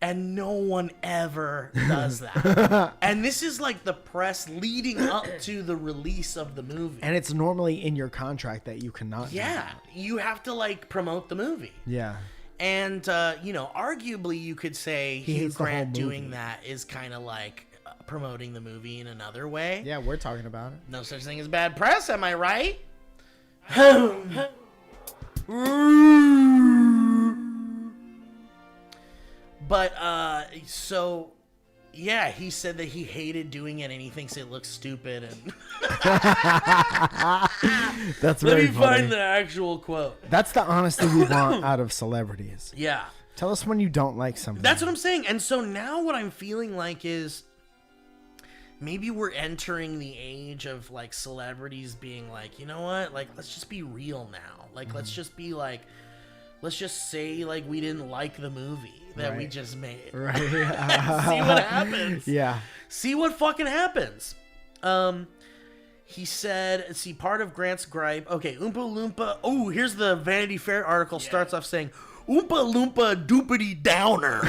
And no one ever does that. And this is like the press leading up to the release of the movie. And it's normally in your contract that you cannot do yeah, that. you have to like promote the movie. Yeah. And arguably you could say Hugh hates the whole Grant movie. doing that is kind of like promoting the movie in another way. Yeah, we're talking about it. No such thing as bad press, am I right? But so yeah, he said that he hated doing it and he thinks it looks stupid and That's let very me funny. find the actual quote. That's the honesty we want out of celebrities. Yeah. Tell us when you don't like something. That's what I'm saying. And so now what I'm feeling like is maybe we're entering the age of like celebrities being like, you know what? Like, let's just be real now. Like, let's just be like, let's just say like we didn't like the movie that we Right. just made. Right. See what happens. Yeah. See what fucking happens. He said, see, part of Grant's gripe. Okay, Oompa Loompa. Oh, here's the Vanity Fair article. Starts off saying, Oompa Loompa doopity downer.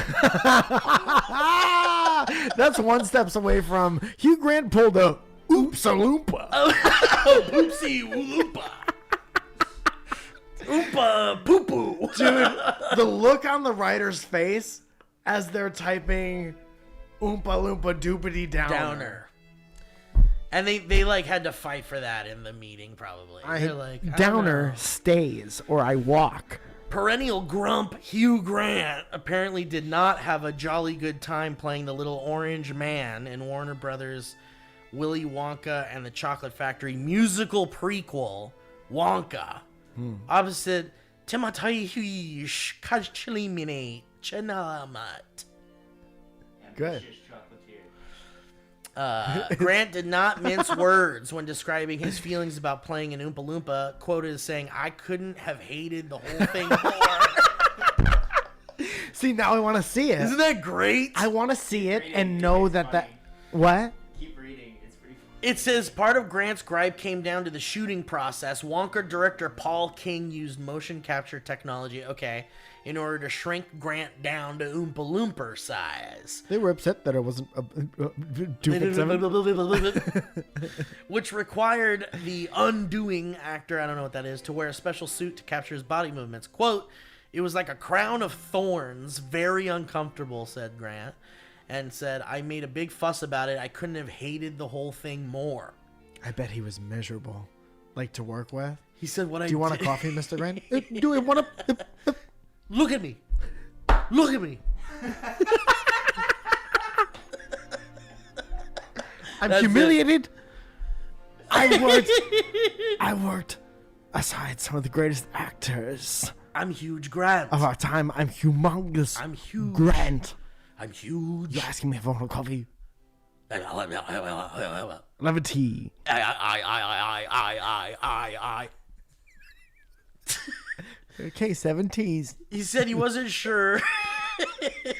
That's one steps away from Hugh Grant pulled a oops-a-loompa. Oh, poopsie loompa. Oompa poo poo. Dude, the look on the writer's face as they're typing Oompa Loompa doopity downer. And they like had to fight for that in the meeting probably. They're like, I don't downer know. stays or I walk. Perennial grump Hugh Grant apparently did not have a jolly good time playing the little orange man in Warner Brothers' Willy Wonka and the Chocolate Factory musical prequel, Wonka. Opposite Timothy Kachlimine Chanamat. Ambitious Good. chocolatier. Grant did not mince words when describing his feelings about playing an Oompa Loompa, quoted as saying, I couldn't have hated the whole thing more. See, now I want to see it. Isn't that great? I want to see it Read it, and it's know pretty that funny. What? Keep reading. It's pretty funny. It says part of Grant's gripe came down to the shooting process. Wonka director Paul King used motion capture technology, in order to shrink Grant down to Oompa Loompa size. They were upset that it wasn't 2.7. Which required the undoing actor, I don't know what that is, to wear a special suit to capture his body movements. Quote, it was like a crown of thorns, very uncomfortable, said Grant, and said, I made a big fuss about it. I couldn't have hated the whole thing more. I bet he was miserable. Like to work with. He said, what I Do you want a did- coffee, Mr. Grant? Do you want a... Look at me. Look at me. I'm That's humiliated. I worked aside some of the greatest actors I'm huge Grant. of our time. I'm humongous. I'm huge. Grant. I'm huge. You're asking me if I want a coffee. I. I'll have a tea. Okay, 7 teas. He said he wasn't sure.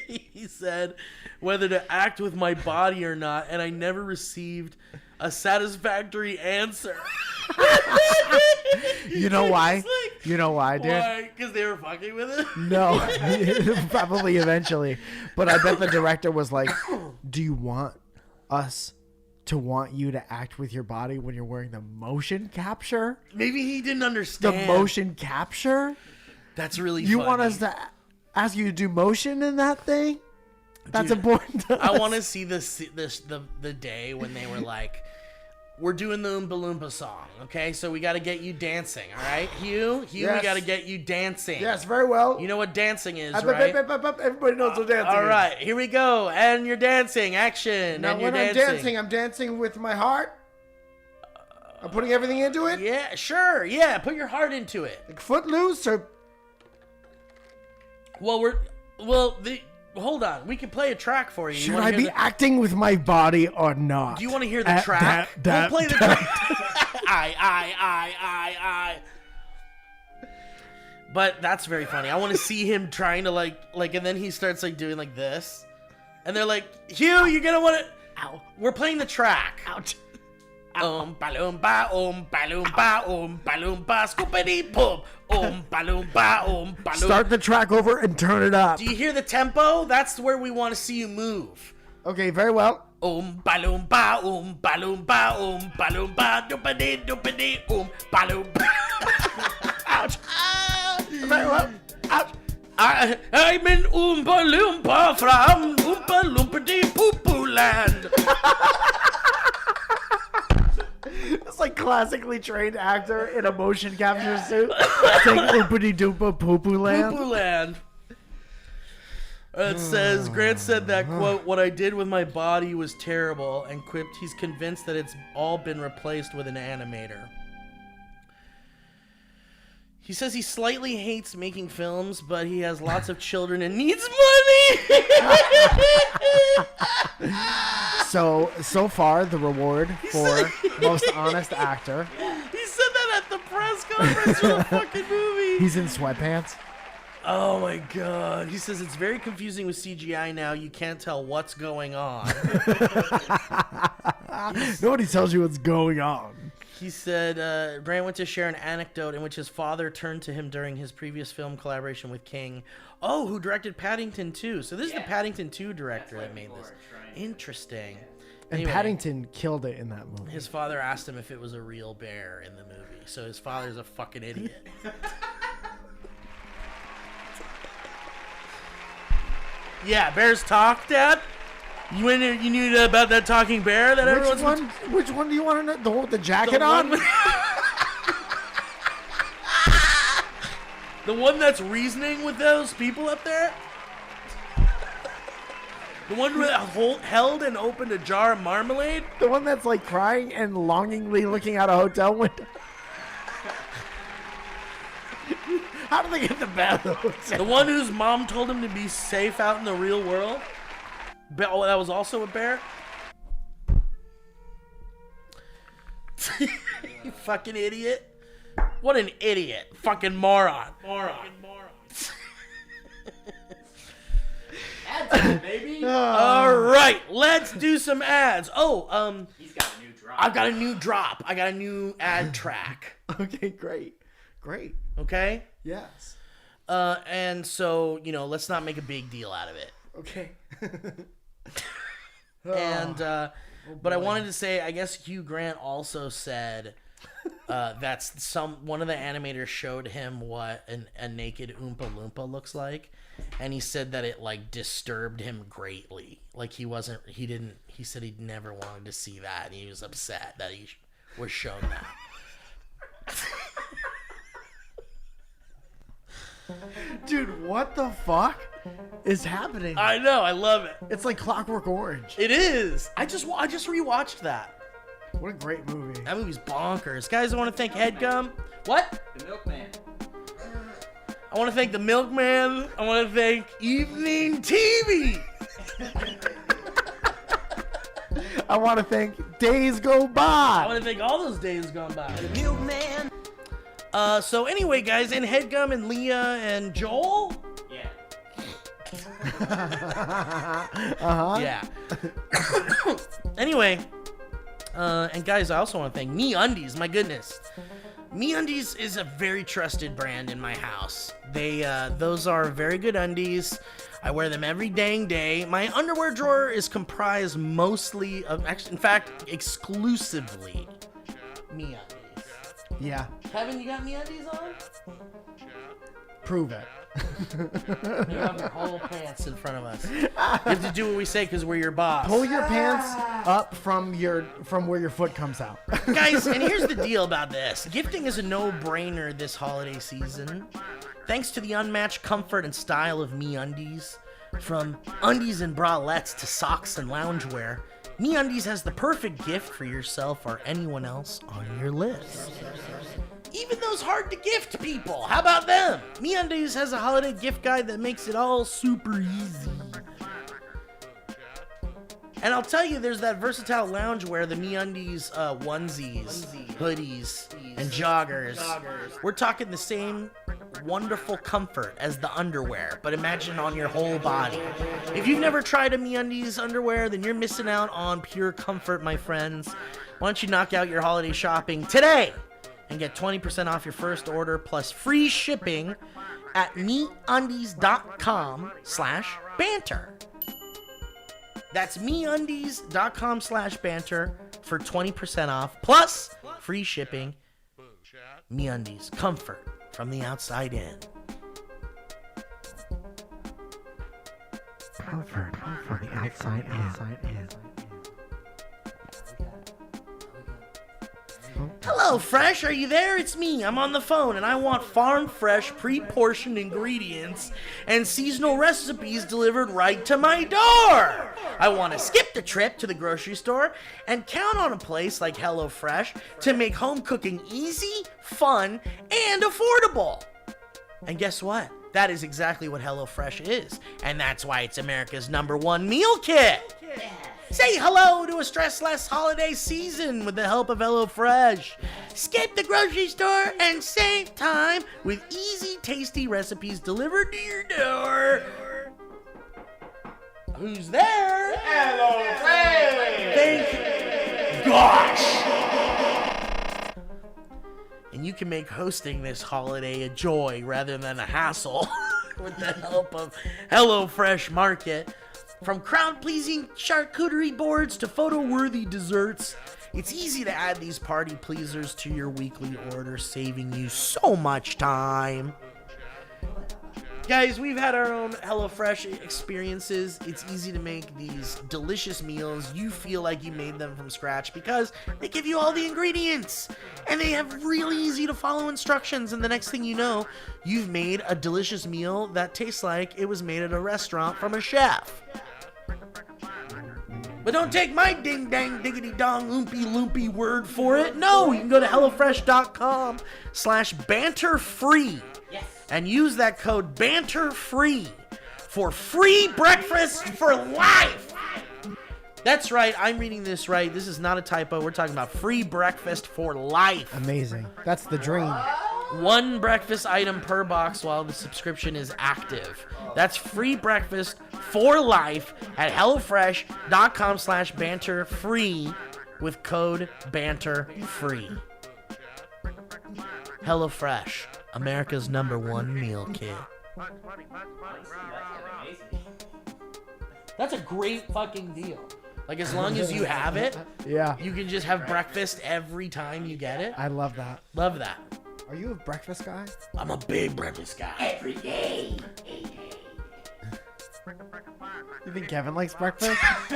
He said whether to act with my body or not, and I never received a satisfactory answer. You know why? It's like, You know why, dude? why? Because they were fucking with it? No, probably eventually. But I bet the director was like, do you want us to want you to act with your body when you're wearing the motion capture? Maybe he didn't The understand. motion capture? That's really You funny. want us to ask you to do motion in that thing? That's Dude, important to I us. want to see the day when they were like, we're doing the Oompa Loompa song, okay? So we got to get you dancing, all right? Hugh, Yes. we got to get you dancing. Yes, very well. You know what dancing is, right? Everybody knows what dancing All is. right, here we go. And you're dancing. Action. Now, and you're when dancing. I'm dancing with my heart. I'm putting everything into it. Yeah, sure. Yeah, put your heart into it. Like Footloose or... Hold on. We can play a track for you. You Should wanna I hear be the- acting with my body or not? Do you want to hear the track? We'll play the track. I. But that's very funny. I want to see him trying to like, and then he starts like doing like this, and they're like, Hugh, you're gonna want to. Ow. We're playing the track. Ouch. Balloomba, balloomba, balloomba, scoopity boom. Balloomba. Start the track over and turn it up. Do you hear the tempo? That's where we want to see you move. Okay, very well. Balloomba, balloomba, doopity, balloomba. Ouch. Very well. Ouch. I'm in Oompa Loompa from Oompa Loompity Poo Poo Land. It's like classically trained actor in a motion capture suit. Saying oopity doopa poo poo land. Poo Poo Land. It says, Grant said that, quote, what I did with my body was terrible, and quipped he's convinced that it's all been replaced with an animator. He says he slightly hates making films, but he has lots of children and needs money. So far, the reward for most honest actor. He said that at the press conference for the fucking movie. He's in sweatpants. Oh my god. He says it's very confusing with CGI now. You can't tell what's going on. Nobody tells you what's going on. He said Grant went to share an anecdote in which his father turned to him during his previous film collaboration with King. Oh, who directed Paddington 2. So this is the Paddington 2 director that made this. Interesting. And Anyway, Paddington killed it in that movie. his father asked him if it was a real bear in the movie. So his father's a fucking idiot. Yeah, bears talk, Dad? You knew about that talking bear that everyone's... Which one do you want to know? The one with the jacket The on? one with- The one that's reasoning with those people up there? The one that held and opened a jar of marmalade? The one that's like crying and longingly looking out a hotel window? How do they get the bad hotel? The one whose mom told him to be safe out in the real world? Oh, that was also a bear? You fucking idiot. What an idiot. Fucking moron. Ads, baby. All right, let's do some ads. Oh, He's got a new drop. I've got a new drop. I got a new ad track. Okay, great. Okay? Yes. And so, let's not make a big deal out of it. Okay. And but I wanted to say, I guess Hugh Grant also said that's one of the animators showed him what a naked Oompa Loompa looks like, and he said that it like disturbed him greatly. Like he said he'd never wanted to see that, and he was upset that he was shown that. Dude, what the fuck is happening? I know, I love it. It's like Clockwork Orange. It is. I just rewatched that. What a great movie. That movie's bonkers. Guys, I want to thank Headgum. What? The milkman. I want to thank the Milkman. I want to thank Evening TV. I want to thank Days Go I By. want to thank all those days gone by. The Milkman. So anyway, guys, and Headgum and Leah and Joel. Yeah. Uh-huh. Yeah. Anyway, And guys, I also want to thank MeUndies. My goodness. MeUndies is a very trusted brand in my house. Those are very good undies. I wear them every dang day. My underwear drawer is comprised mostly of, in fact, exclusively MeUndies. Yeah. Kevin, you got MeUndies on? Prove it. You have your whole pants in front of us. You have to do what we say because we're your boss. Pull your pants up from where your foot comes out. Guys, and here's the deal about this. Gifting is a no-brainer this holiday season. Thanks to the unmatched comfort and style of MeUndies, from undies and bralettes to socks and loungewear, MeUndies has the perfect gift for yourself or anyone else on your list. Even those hard-to-gift people, how about them? MeUndies has a holiday gift guide that makes it all super easy. And I'll tell you, there's that versatile loungewear, the MeUndies onesies, hoodies, and joggers. We're talking the same wonderful comfort as the underwear, but imagine on your whole body. If you've never tried a MeUndies underwear, then you're missing out on pure comfort, my friends. Why don't you knock out your holiday shopping today and get 20% off your first order plus free shipping at MeUndies.com/banter. That's MeUndies.com/banter for 20% off plus free shipping. MeUndies, comfort from the outside in. Comfort from the outside in. Hello, Fresh, are you there? It's me. I'm on the phone, and I want farm fresh, pre-portioned ingredients and seasonal recipes delivered right to my door. I want to skip the trip to the grocery store and count on a place like HelloFresh to make home cooking easy, fun, and affordable. And guess what? That is exactly what HelloFresh is, and that's why it's America's #1 meal kit. Say hello to a stressless holiday season with the help of HelloFresh. Skip the grocery store and save time with easy, tasty recipes delivered to your door. Who's there? HelloFresh! Thank gosh! And you can make hosting this holiday a joy rather than a hassle with the help of HelloFresh Market. From crowd-pleasing charcuterie boards to photo-worthy desserts, it's easy to add these party pleasers to your weekly order, saving you so much time. Guys, we've had our own HelloFresh experiences. It's easy to make these delicious meals. You feel like you made them from scratch because they give you all the ingredients. And they have really easy to follow instructions. And the next thing you know, you've made a delicious meal that tastes like it was made at a restaurant from a chef. But don't take my ding-dang, diggity-dong, oompy-loopy word for it. No, you can go to HelloFresh.com/banterfree. Yes. And use that code BANTERFREE for free breakfast for life. That's right, I'm reading this right. This is not a typo. We're talking about free breakfast for life. Amazing. That's the dream. One breakfast item per box while the subscription is active. That's free breakfast for life at HelloFresh.com/banterfree with code BANTERFREE. HelloFresh, America's #1 meal kit. That's a great fucking deal. Like, as long as you have it, Yeah. you can just have breakfast every time you get it. I love that. Love that. Are you a breakfast guy? I'm a big breakfast guy. Every day. You think Kevin likes breakfast? Do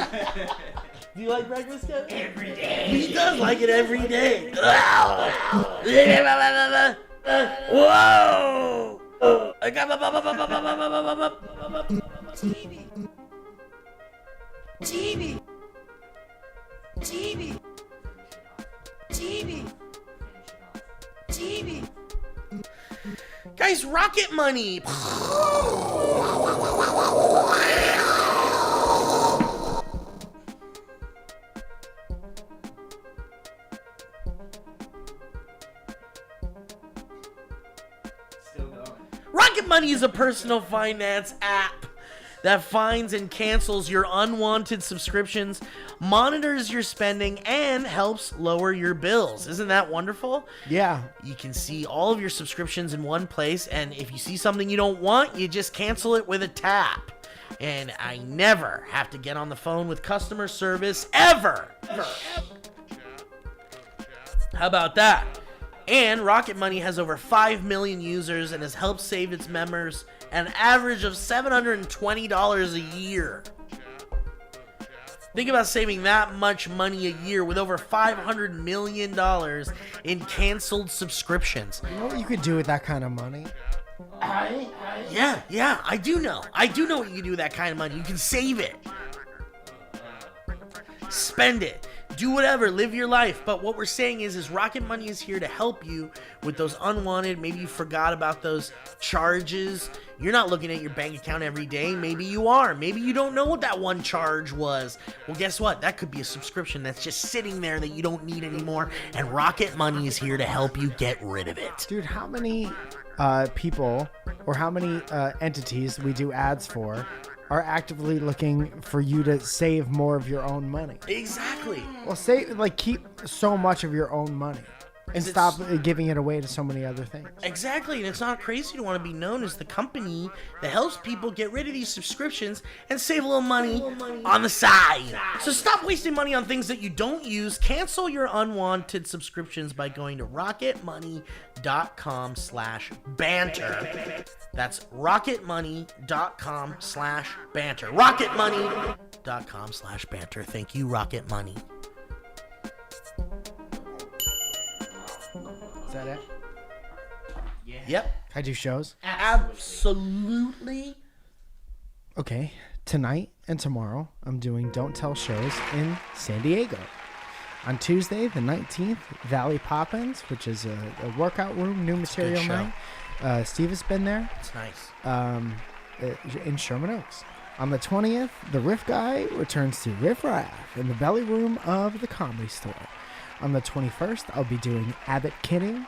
you like breakfast, Kevin? Every day. He does like it every day. Whoa! TV. TV. TV. TV. TV. Guys, rocket money. Still going. Rocket Money is a personal finance app that finds and cancels your unwanted subscriptions, monitors your spending, and helps lower your bills. Isn't that wonderful? Yeah. You can see all of your subscriptions in one place, and if you see something you don't want, you just cancel it with a tap. And I never have to get on the phone with customer service ever. How about that? And Rocket Money has over 5 million users and has helped save its members an average of $720 a year. Think about saving that much money a year with over $500 million in canceled subscriptions. You know what you could do with that kind of money? Yeah, I do know. I do know what you can do with that kind of money. You can save it. Spend it. Do whatever. Live your life. But what we're saying is Rocket Money is here to help you with those unwanted, maybe you forgot about those charges. You're not looking at your bank account every day. Maybe you are. Maybe you don't know what that one charge was. Well, guess what? That could be a subscription that's just sitting there that you don't need anymore. And Rocket Money is here to help you get rid of it. Dude, how many people or how many entities we do ads for are actively looking for you to save more of your own money? Exactly. Well, keep so much of your own money and stop giving it away to so many other things. Exactly, and it's not crazy to want to be known as the company that helps people get rid of these subscriptions and save a little money on the side. So stop wasting money on things that you don't use. Cancel your unwanted subscriptions by going to rocketmoney.com/banter. That's rocketmoney.com/banter. rocketmoney.com/banter. Thank you, Rocket Money. Is that it? Yep. Can I do shows? Absolutely. Okay. Tonight and tomorrow, I'm doing Don't Tell shows in San Diego. On Tuesday, the 19th, Valley Poppins, which is a workout room, new material show. night. Steve has been there. It's nice. In Sherman Oaks. On the 20th, the Riff Guy returns to Riff Raff in the belly room of the Comedy Store. On the 21st, I'll be doing Abbott Kidding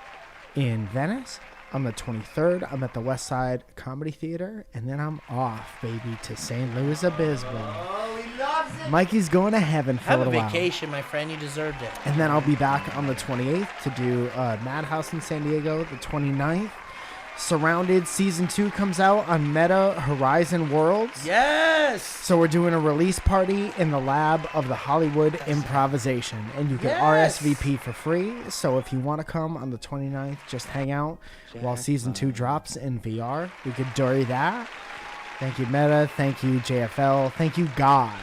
in Venice. On the 23rd, I'm at the West Side Comedy Theater, and then I'm off, baby, to St. Louis Obispo. Oh, he loves it. Mikey's going to heaven for Have a a little while. vacation, my friend. You deserved it. And then I'll be back on the 28th to do Madhouse in San Diego. The 29th, Surrounded Season 2 comes out on Meta Horizon Worlds. Yes. So we're doing a release party in the lab of the Hollywood Improvisation. And you can RSVP for free. So if you want to come on the 29th, just hang out while Season 2 drops in VR. We could do that. Thank you, Meta. Thank you, JFL. Thank you, God.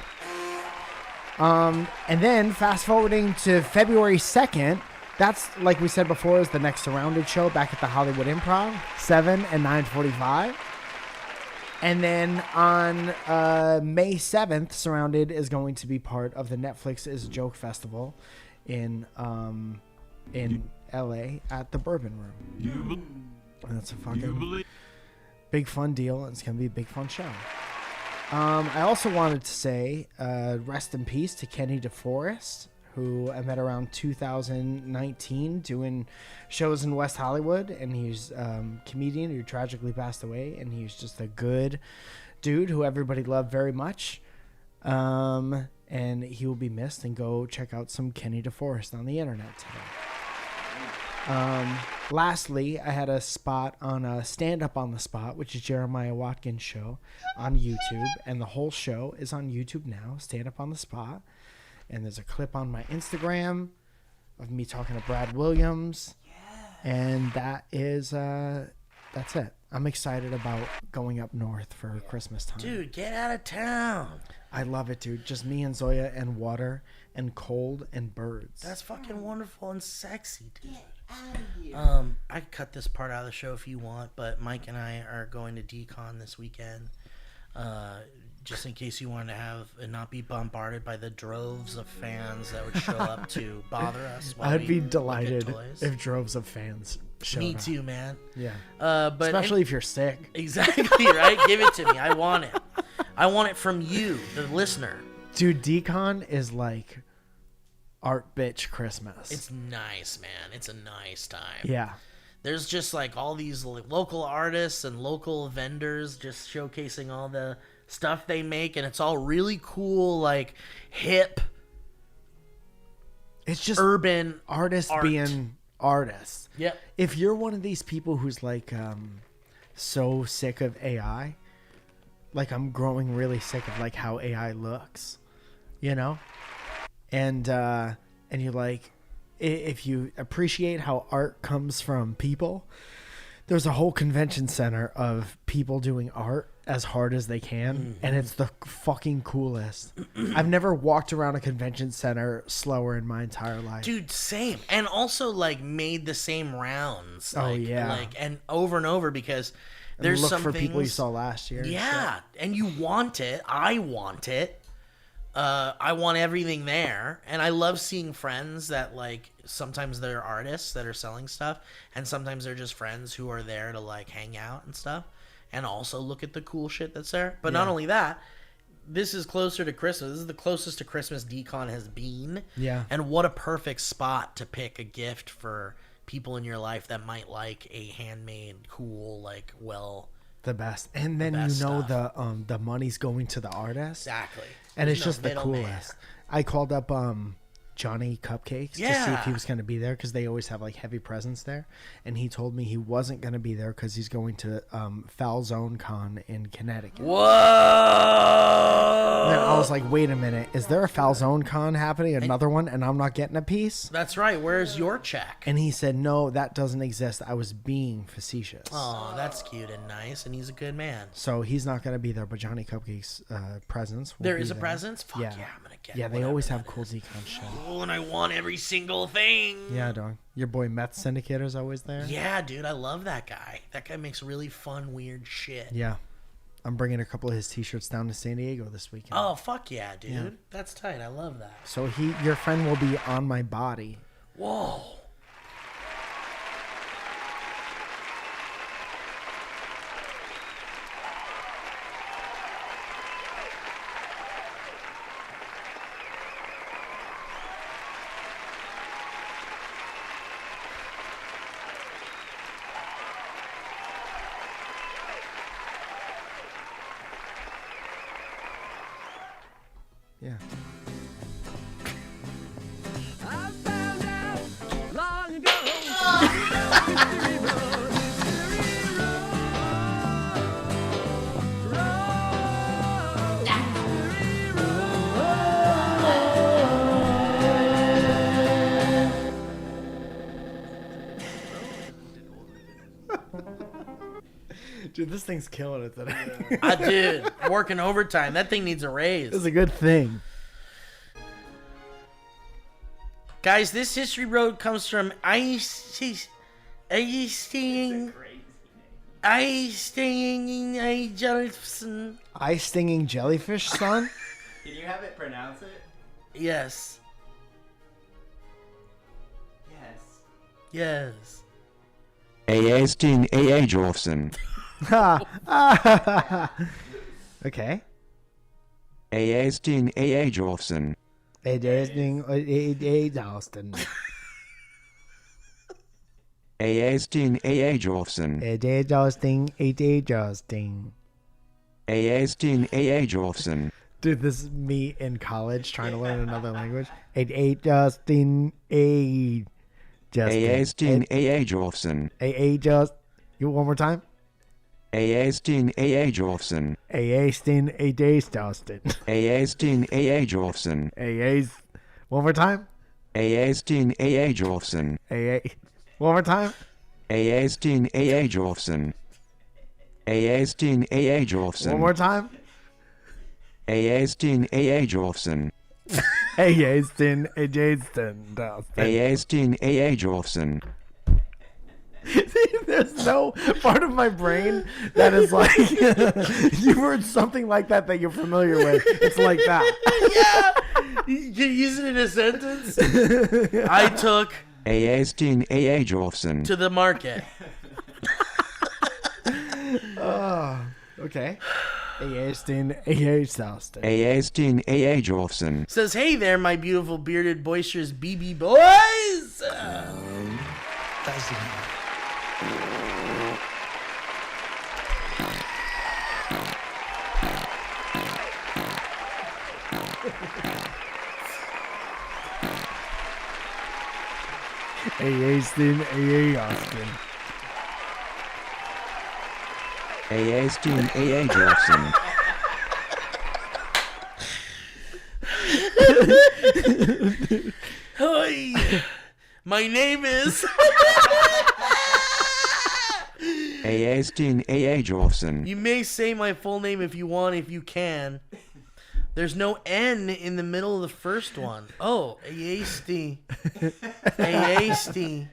And then fast forwarding to February 2nd, that's, like we said before, is the next Surrounded show back at the Hollywood Improv, 7 and 9:45. And then on May 7th, Surrounded is going to be part of the Netflix is a Joke Festival in LA at the Bourbon Room. And that's a fucking big fun deal, and it's going to be a big fun show. I also wanted to say rest in peace to Kenny DeForest, who I met around 2019 doing shows in West Hollywood, and he's a comedian who tragically passed away, and he's just a good dude who everybody loved very much. And he will be missed, and go check out some Kenny DeForest on the internet today. Lastly, I had a spot on Stand Up on the Spot, which is Jeremiah Watkins' show on YouTube, and the whole show is on YouTube now, Stand Up on the Spot. And there's a clip on my Instagram of me talking to Brad Williams. And that is, that's it. I'm excited about going up north for Christmas time. Dude, get out of town. I love it, dude. Just me and Zoya and water and cold and birds. That's fucking wonderful and sexy, dude. Out of here. I could cut this part out of the show if you want, but Mike and I are going to Decon this weekend. Just in case you wanted to have and not be bombarded by the droves of fans that would show up to bother us. While I'd be we look at delighted toys. if droves of fans showed Me up. too, man. Yeah. But Especially if you're sick. Exactly, right? Give it to me. I want it. I want it from you, the listener. Dude, Decon is like art bitch Christmas. It's nice, man. It's a nice time. Yeah. There's just like all these local artists and local vendors just showcasing all the stuff they make, and it's all really cool, like hip, It's just urban artists art. being artists. Yep. If you're one of these people who's like so sick of AI, like I'm growing really sick of like how AI looks, you know? And you're like, if you appreciate how art comes from people, there's a whole convention center of people doing art as hard as they can, and it's the fucking coolest. I've never walked around a convention center slower in my entire life. Dude, same. And also like made the same rounds. Oh, like, yeah. Like, and over because And there's look some for people you things- saw last year. and Yeah, and you want it. I want it. I want everything there, and I love seeing friends that like sometimes they're artists that are selling stuff, and sometimes they're just friends who are there to like hang out and stuff, and also look at the cool shit that's there. But not only that, this is closer to Christmas. This is the closest to Christmas Decon has been. Yeah. And what a perfect spot to pick a gift for people in your life that might like a handmade, cool, like the best. And then best you know stuff. the money's going to the artist. Exactly. And There's it's no just the middleman. coolest. I called up Johnny Cupcakes to see if Yeah. he was going to be there, because they always have like heavy presence there, and he told me he wasn't going to be there because he's going to Falzone Con in Connecticut. Whoa! And then I was like, wait a minute, is there a Falzone Con happening, another one, and I'm not getting a piece? That's right. Where's your check? And he said, no, that doesn't exist. I was being facetious. Oh, that's cute and nice, and he's a good man. So he's not going to be there, but Johnny Cupcakes' presence will There be is a there. presence? Fuck yeah, Yeah. I'm gonna get Yeah, they whatever always have that cool is. decon shit. Oh, and I want every single thing. Yeah, dog. Your boy Meth Syndicator's always there. Yeah, dude, I love that guy. That guy makes really fun, weird shit. Yeah. I'm bringing a couple of his t-shirts down to San Diego this weekend. Oh, fuck yeah, dude. Yeah. That's tight. I love that. So your friend will be on my body. Whoa. Yeah. I found out long ago. Dude, this thing's killing it today. I did. Working overtime. That thing needs a raise. It's a good thing. Guys, this history road comes from Johnson. Eye stinging jellyfish, son? Can you have it pronounce it? Yes. Yes. Yes. Eestin Eejolfsen. Okay. Eestin Eejolfsen. Austin. Eestin Eejolfsen. Justin. Eestin Eejolfsen. Dude, this is me in college trying to learn another language. Justin. Eestin Eejolfsen. Just. You one more time? Eestin Eejolfsen. Justin. Justin. Eestin Eejolfsen. One more time? Eestin Eejolfsen. One more time? Eestin Eejolfsen. Eestin Eejolfsen. One more time? Eestin Eejolfsen. Justin. Eestin Eejolfsen. There's no part of my brain that is like you heard something like that you're familiar with. It's like that. Yeah. You can use it in a sentence. I took Eestin Eejolfsen. to the market. Okay. Justin. Justin. Eestin Eejolfsen. Says, hey there, my beautiful bearded, boisterous BB boys. A.A. Stin, A.A. Austin. A.A. Steen, A.A. Jolson. Hi. My name is... A.A. Steen, A.A. Jolson. You may say my full name if you want, if you can. There's no N in the middle of the first one. Oh, A-A-S-T. A-A-S-T.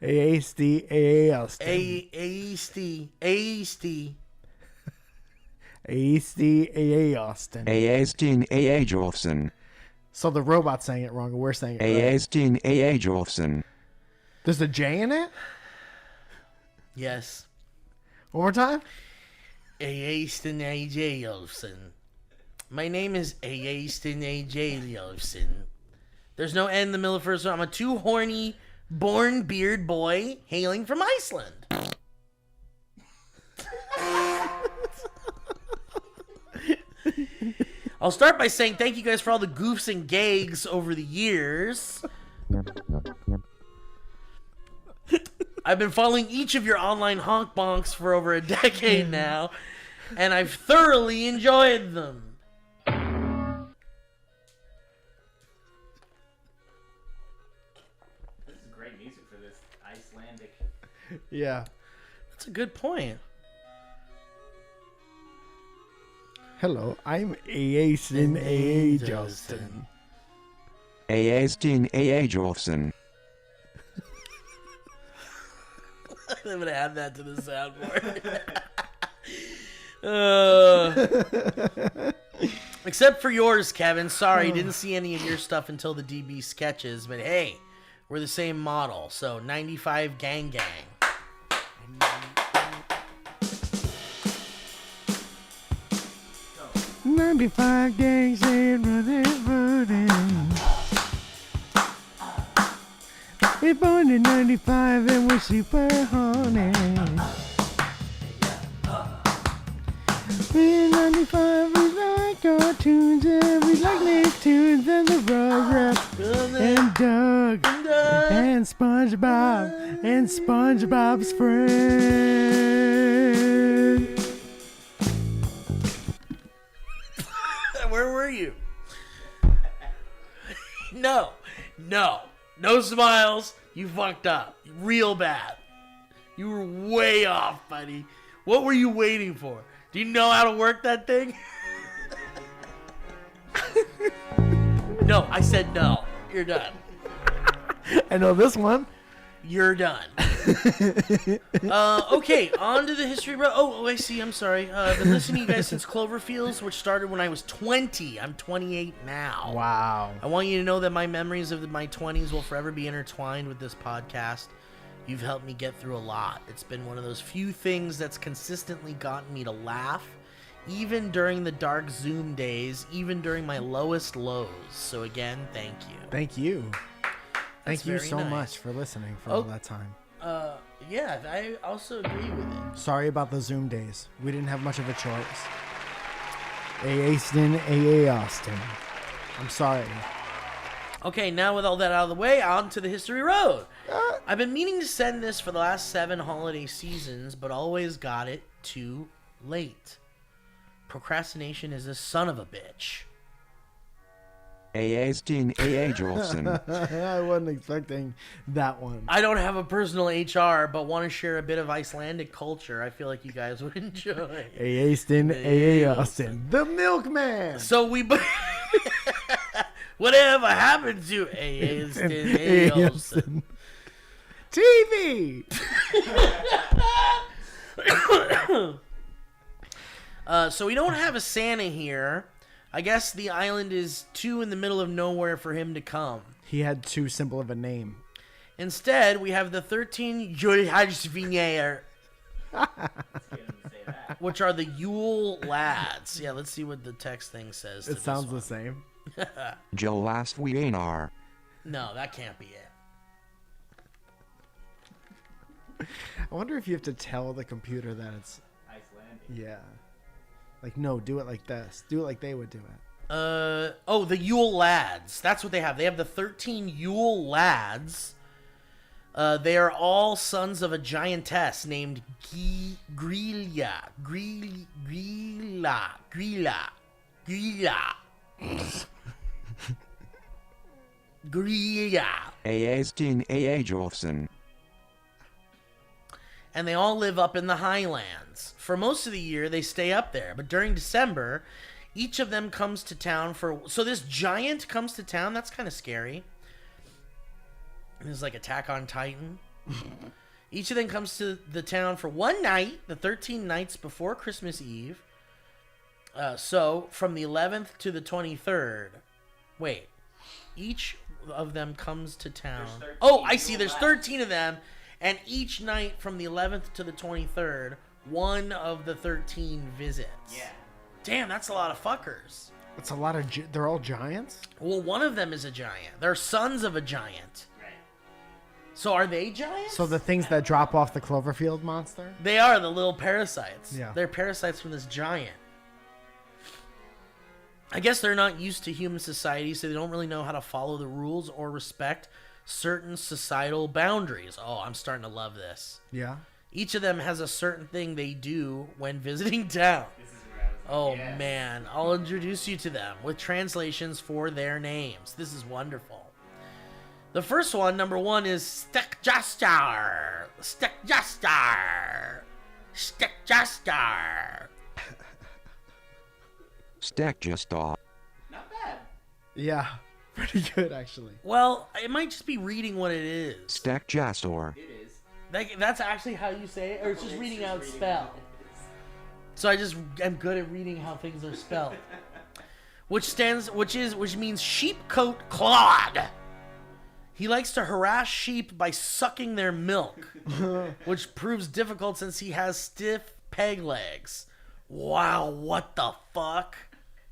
A.A. Stin, A.A. Austin. A-A-S-T. A-A-S-T. A.A. Stin, A.A. Austin. A.A. Steen, A.A. Jolson. So the robot's saying it wrong, and we're saying it A.A. right. Steen, A.A. Jolson. There's a J in it? Yes. One more time? A-A-S-T-N A-J Olsen. My name is A-A-S-T-N A-J Olsen. There's no N in the middle of the first one. I'm a too horny, born beard boy hailing from Iceland. I'll start by saying thank you guys for all the goofs and gags over the years. I've been following each of your online honk bonks for over a decade now, and I've thoroughly enjoyed them. This is great music for this Icelandic. Yeah. That's a good point. Hello, I'm A.A. Stin, A.A. Justin. A.A. Steen, A.A. Jolson. I'm gonna add that to the soundboard. Except for yours, Kevin. Sorry, didn't see any of your stuff until the DB sketches. But hey, we're the same model. So 95 gang gang. 95 gangs and running. We're born in 95 and we're super horny. We're in 95, we like cartoons and we like Nicktoons and the Rugrats and Doug and SpongeBob and SpongeBob's friend. Where were you? No smiles. You fucked up real bad. You were way off, buddy. What were you waiting for? Do you know how to work that thing? No, I said no. You're done. I know this one. You're done. Okay, on to the history. Oh, I see. I'm sorry. I've been listening to you guys since Cloverfields, which started when I was 20. I'm 28 now. Wow. I want you to know that my memories of my 20s will forever be intertwined with this podcast. You've helped me get through a lot. It's been one of those few things that's consistently gotten me to laugh, even during the dark Zoom days, even during my lowest lows. So again, thank you. Thank you. Thank you very so nice. much for listening for all that time. Yeah, I also agree with it. Sorry about the Zoom days. We didn't have much of a choice. A.A. Stin, A.A. Austin. I'm sorry. Okay, now with all that out of the way, on to the History Road. I've been meaning to send this for the last 7 holiday seasons, but always got it too late. Procrastination is a son of a bitch. A.A. Steen, A.A. Jolson. I wasn't expecting that one. I don't have a personal HR, but want to share a bit of Icelandic culture. I feel like you guys would enjoy. A.A. Stin, A.A. Austin. The milkman. So we... Whatever happened to A.A. Stin, A.A. Olsen? TV. So we don't have a Santa here. I guess the island is too in the middle of nowhere for him to come. He had too simple of a name. Instead, we have the 13 Jorhajsvinir, which are the Yule lads. Yeah, let's see what the text thing says. It sounds the same. Joe last Wienar. No, that can't be it. I wonder if you have to tell the computer that it's Icelandic. yeah. Like, no, do it like this. Do it like they would do it. The Yule Lads. That's what they have. They have the 13 Yule Lads. They are all sons of a giantess named Grilla. Aastin Aajolfsson. And they all live up in the highlands. For most of the year, they stay up there. But during December, each of them comes to town for... So this giant comes to town? That's kind of scary. It's like Attack on Titan. Each of them comes to the town for one night, the 13 nights before Christmas Eve. So, from the 11th to the 23rd. Wait. Each of them comes to town. Oh, I see. There's 13 of them. And each night from the 11th to the 23rd, one of the 13 visits. Yeah. Damn, that's a lot of fuckers. It's a lot of... They're all giants? Well, one of them is a giant. They're sons of a giant. Right. So are they giants? So the things that drop off the Cloverfield monster? They are the little parasites. Yeah. They're parasites from this giant. I guess they're not used to human society, so they don't really know how to follow the rules or respect certain societal boundaries. Oh, I'm starting to love this. Yeah. Each of them has a certain thing they do when visiting town. This is where I was like, Oh, yes. man. I'll introduce you to them with translations for their names. This is wonderful. The first one, number 1, is Stekjastar. Stekjastar. Stekjastar. Stekjastar. Not bad. Yeah. Pretty good, actually. Well, it might just be reading what it is. Stekjastor. It is. That's actually how you say it, or it's just reading how it's reading spelled. what it is. So I just am good at reading how things are spelled. Which means sheepcoat clod. He likes to harass sheep by sucking their milk, which proves difficult since he has stiff peg legs. Wow, what the fuck?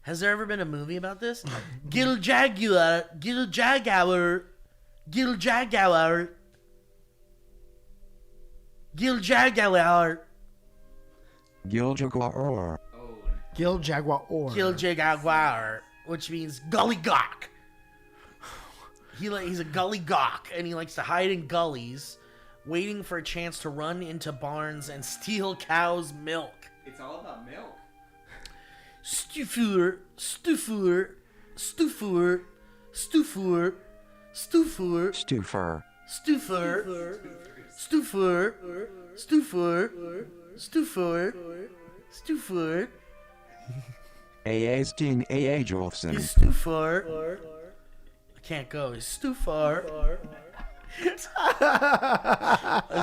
Has there ever been a movie about this? Giljaguar. Giljaguar. Giljaguar. Giljaguar. Giljaguar. Oh. Gil Jaguar or. Giljaguar, which means gully gawk. He's a gully gawk, and he likes to hide in gullies, waiting for a chance to run into barns and steal cows' milk. It's all about milk. Stufur, stufur, stufur, stufur, stufur, Stufer. stufur, stufur, stufur, stufur, stufur, Aastin Aajolfsson. he's stufur. I can't go. He's stufur. I'm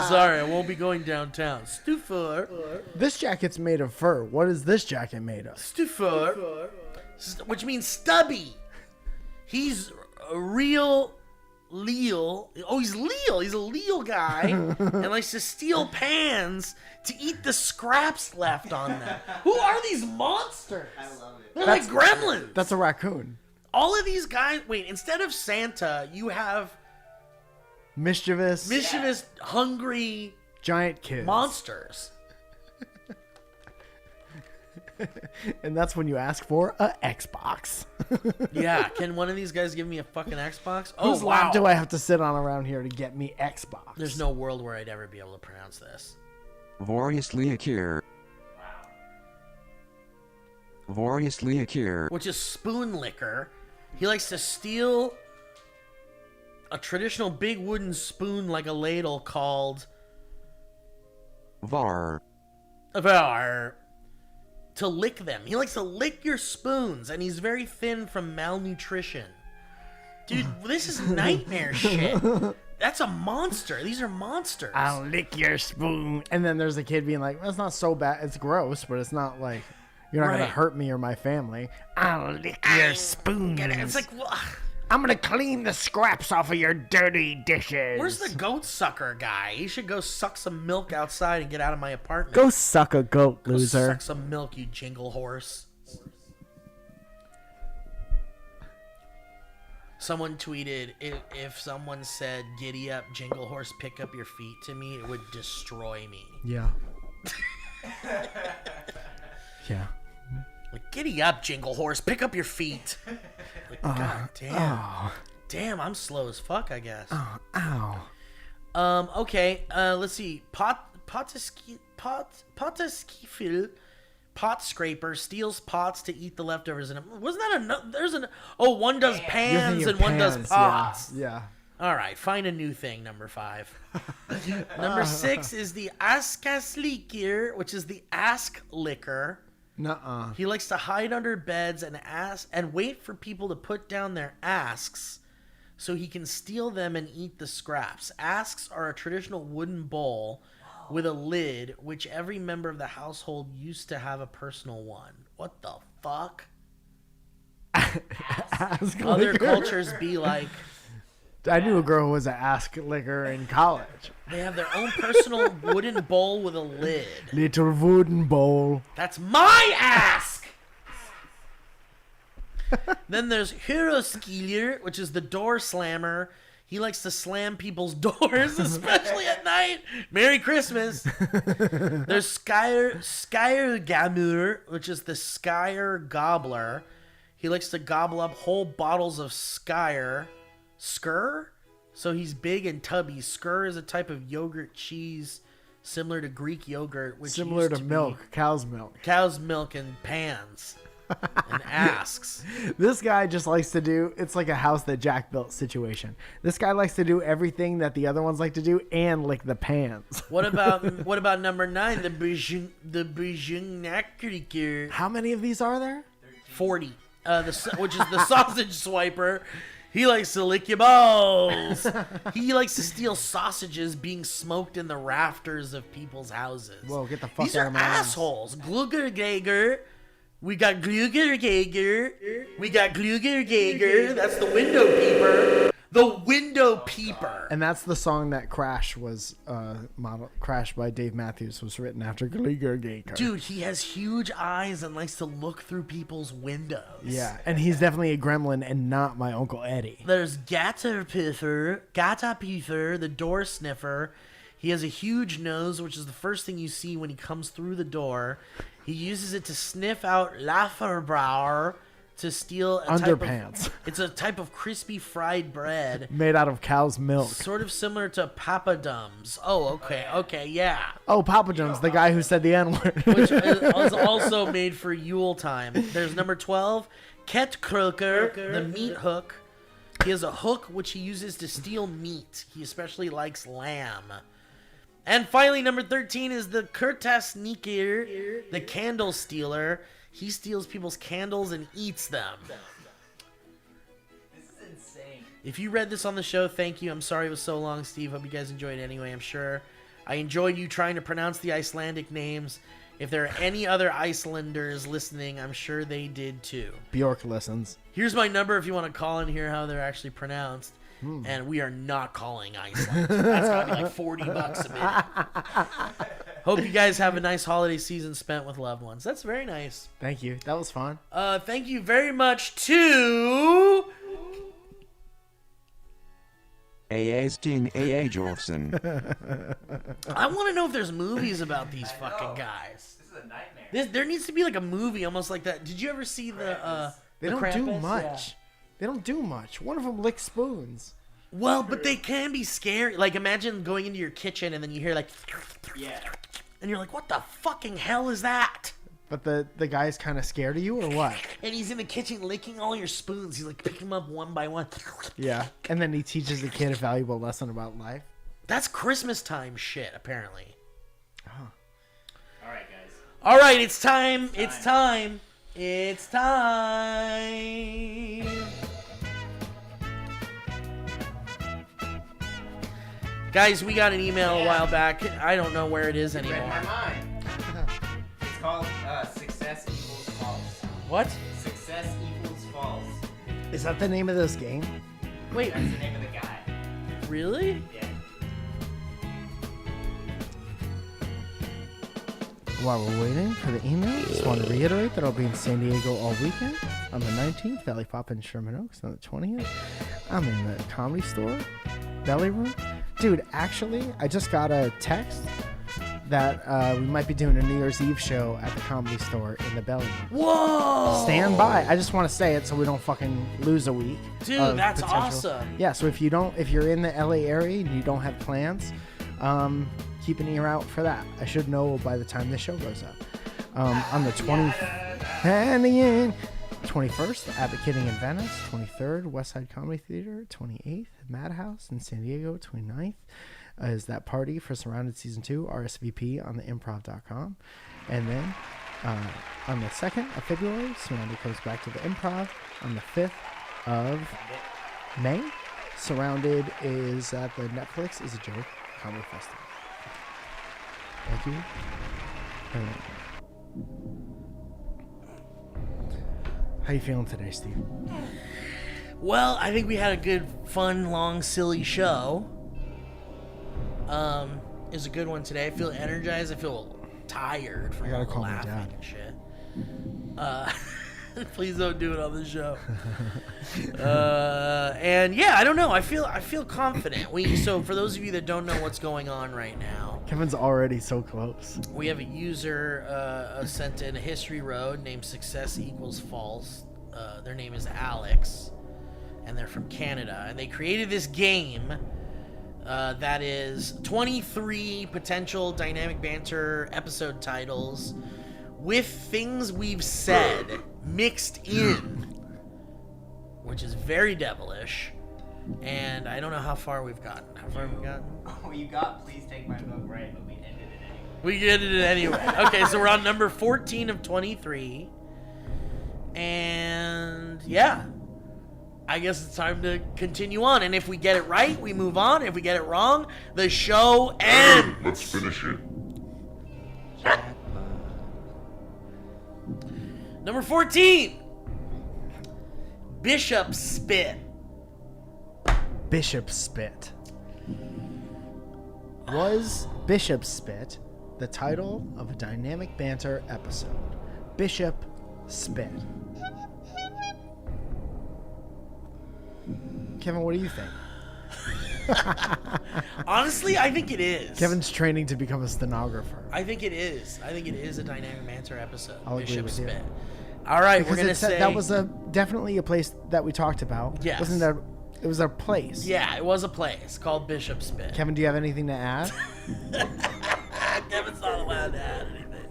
sorry, I won't be going downtown. Stufur. This jacket's made of fur. What is this jacket made of? Stufur, which means stubby. He's a real Leal. Oh, he's Leal. He's a Leal guy and likes to steal pans to eat the scraps left on them. Who are these monsters? I love it. They're like gremlins. That's a raccoon. All of these guys. Wait, instead of Santa, you have Mischievous. hungry Giant kids. monsters. And that's when you ask for a Xbox. Yeah, can one of these guys give me a fucking Xbox? Oh, Whose wow. lap do I have to sit on around here to get me Xbox? There's no world where I'd ever be able to pronounce this. Vorius Leakir. Vorius Leakir. Which is spoon liquor. He likes to steal a traditional big wooden spoon like a ladle called Var. to lick them. He likes to lick your spoons, and he's very thin from malnutrition. Dude, this is nightmare shit. That's a monster. These are monsters. I'll lick your spoon. And then there's a kid being like, that's not so bad. It's gross, but it's not like, you're not going Right. to hurt me or my family. I'll lick your spoon. It's like, I'm going to clean the scraps off of your dirty dishes. where's the goat sucker guy? He should go suck some milk outside and get out of my apartment. Go suck a goat, Go loser. suck some milk, you jingle horse. Someone tweeted, if someone said, giddy up, jingle horse, pick up your feet to me, it would destroy me. Yeah. Yeah. Like, giddy up, Jingle Horse. Pick up your feet. Like, God damn. Damn, I'm slow as fuck, I guess. Okay, let's see. Potaskifil, pot scraper, steals pots to eat the leftovers in them. Wasn't that one does pans and one does pots. Yeah. All right, find a new thing, number 5. Number 6 is the Askaslikir, which is the ask licker. Nuh-uh. He likes to hide under beds and wait for people to put down their asks so he can steal them and eat the scraps. Asks are a traditional wooden bowl with a lid, which every member of the household used to have a personal one. What the fuck? Other cultures be like... I knew a girl who was an ask licker in college. They have their own personal wooden bowl with a lid. Little wooden bowl. That's my ask! Then there's Hiroskilier, which is the door slammer. He likes to slam people's doors, especially at night. Merry Christmas. There's Skyer Gamur, which is the Skyer gobbler. He likes to gobble up whole bottles of Skyer. Skyr? So he's big and tubby. Skyr is a type of yogurt cheese similar to Greek yogurt, which similar to milk, cow's milk. Cow's milk in pans and asks. This guy just likes to do, it's like a house that Jack built situation. This guy likes to do everything that the other ones like to do and lick the pans. What about number 9, the Brijunakriker? How many of these are there? 40. Which is the sausage swiper. He likes to lick your balls. He likes to steal sausages being smoked in the rafters of people's houses. Whoa, get the fuck These out are of my house. assholes. Glugergager. We got Glugergager. We got Glugergager. That's the window peeper. The window peeper. And that's the song that Crash was Crash by Dave Matthews was written after Gleeger Gaker. Dude, he has huge eyes and likes to look through people's windows. Yeah, and he's definitely a gremlin and not my Uncle Eddie. There's Gatapither, the door sniffer. He has a huge nose, which is the first thing you see when he comes through the door. He uses it to sniff out Lafferbrauer to steal Underpants. It's a type of crispy fried bread. Made out of cow's milk. Sort of similar to Papadums. Oh, okay, yeah. Oh, Papa John's, the guy who said the N-word. Which is also made for Yule time. There's number 12, Ketkroker, the meat hook. He has a hook which he uses to steal meat. He especially likes lamb. And finally, number 13 is the Kurtasnikir, the candle stealer. He steals people's candles and eats them. This is insane. If you read this on the show, thank you. I'm sorry it was so long, Steve. Hope you guys enjoyed it anyway, I'm sure. I enjoyed you trying to pronounce the Icelandic names. If there are any other Icelanders listening, I'm sure they did too. Bjork listens. Here's my number if you want to call and hear how they're actually pronounced. And we are not calling Iceland. That's got to be like $40 a minute. Hope you guys have a nice holiday season spent with loved ones. That's very nice. Thank you. That was fun. Thank you very much to... Sting Jolfson. I want to know if there's movies about these fucking guys. This is a nightmare. There needs to be like a movie almost like that. Did you ever see the They the don't do Krampus? much. Yeah. They don't do much. One of them licks spoons. Well, but they can be scary. Like, imagine going into your kitchen and then you hear like... Yeah. And you're like, what the fucking hell is that? But the guy's kind of scared of you or what? And he's in the kitchen licking all your spoons. He's like, pick them up one by one. Yeah. And then he teaches the kid a valuable lesson about life. That's Christmas time shit, apparently. All right, guys. All right, it's time. It's time. It's time. Guys, we got an email a while back. I don't know where it is Read my anymore. mind. It's called Success Equals False. What? Success Equals False. Is that the name of this game? Wait, That's the name of the guy. really? Yeah. While we're waiting for the email, just want to reiterate that I'll be in San Diego all weekend. On the 19th, Valley Pop in Sherman Oaks. On the 20th, I'm in the Comedy Store, Belly Room. Dude, actually, I just got a text that we might be doing a New Year's Eve show at the Comedy Store in the Belly. Whoa! Stand by. I just want to say it so we don't fucking lose a week. Dude, of that's potential. awesome. Yeah, so if you're in the LA area and you don't have plans, keep an ear out for that. I should know by the time the show goes up. On the 21st, at the Kidding in Venice. 23rd, Westside Comedy Theater. 28th, Madhouse in San Diego. 29th is that party for Surrounded Season 2. RSVP on the improv.com. And then on the 2nd of February, Surrounded comes back to the Improv. On the 5th of May, Surrounded is at the Netflix Is a Joke Comedy Festival. Thank you. How you feeling today, Steve? Well, I think we had a good, fun, long, silly show. It was a good one today. I feel energized. I feel tired from I gotta all the call my laughing dad. and shit. Please don't do it on the show. And yeah, I don't know. I feel confident. So for those of you that don't know what's going on right now, Kevin's already so close. we have a user sent in a history road named Success Equals False. Their name is Alex, and they're from Canada. And they created this game that is 23 potential dynamic banter episode titles with things we've said mixed in, which is very devilish. And I don't know how far we've gotten. How far have we gotten? Oh, you got Please Take My Book Right, but we ended it anyway. We ended it anyway. Okay, so we're on number 14 of 23. And yeah, I guess it's time to continue on. And if we get it right, we move on. If we get it wrong, the show ends. Let's finish it. Number 14. Bishop Spit. Bishop Spit. Was Bishop Spit the title of a dynamic banter episode? Bishop Spit. Kevin, what do you think? Honestly, I think it is. Kevin's training to become a stenographer. I think it is. I think it is a dynamic banter episode. I'll agree Bishop with you. Spit. All right, Because we're gonna it said say that was definitely a place that we talked about. Yes. Wasn't there? It was a place. Yeah, it was a place called Bishop Spit. Kevin, do you have anything to add? Kevin's not allowed to add anything.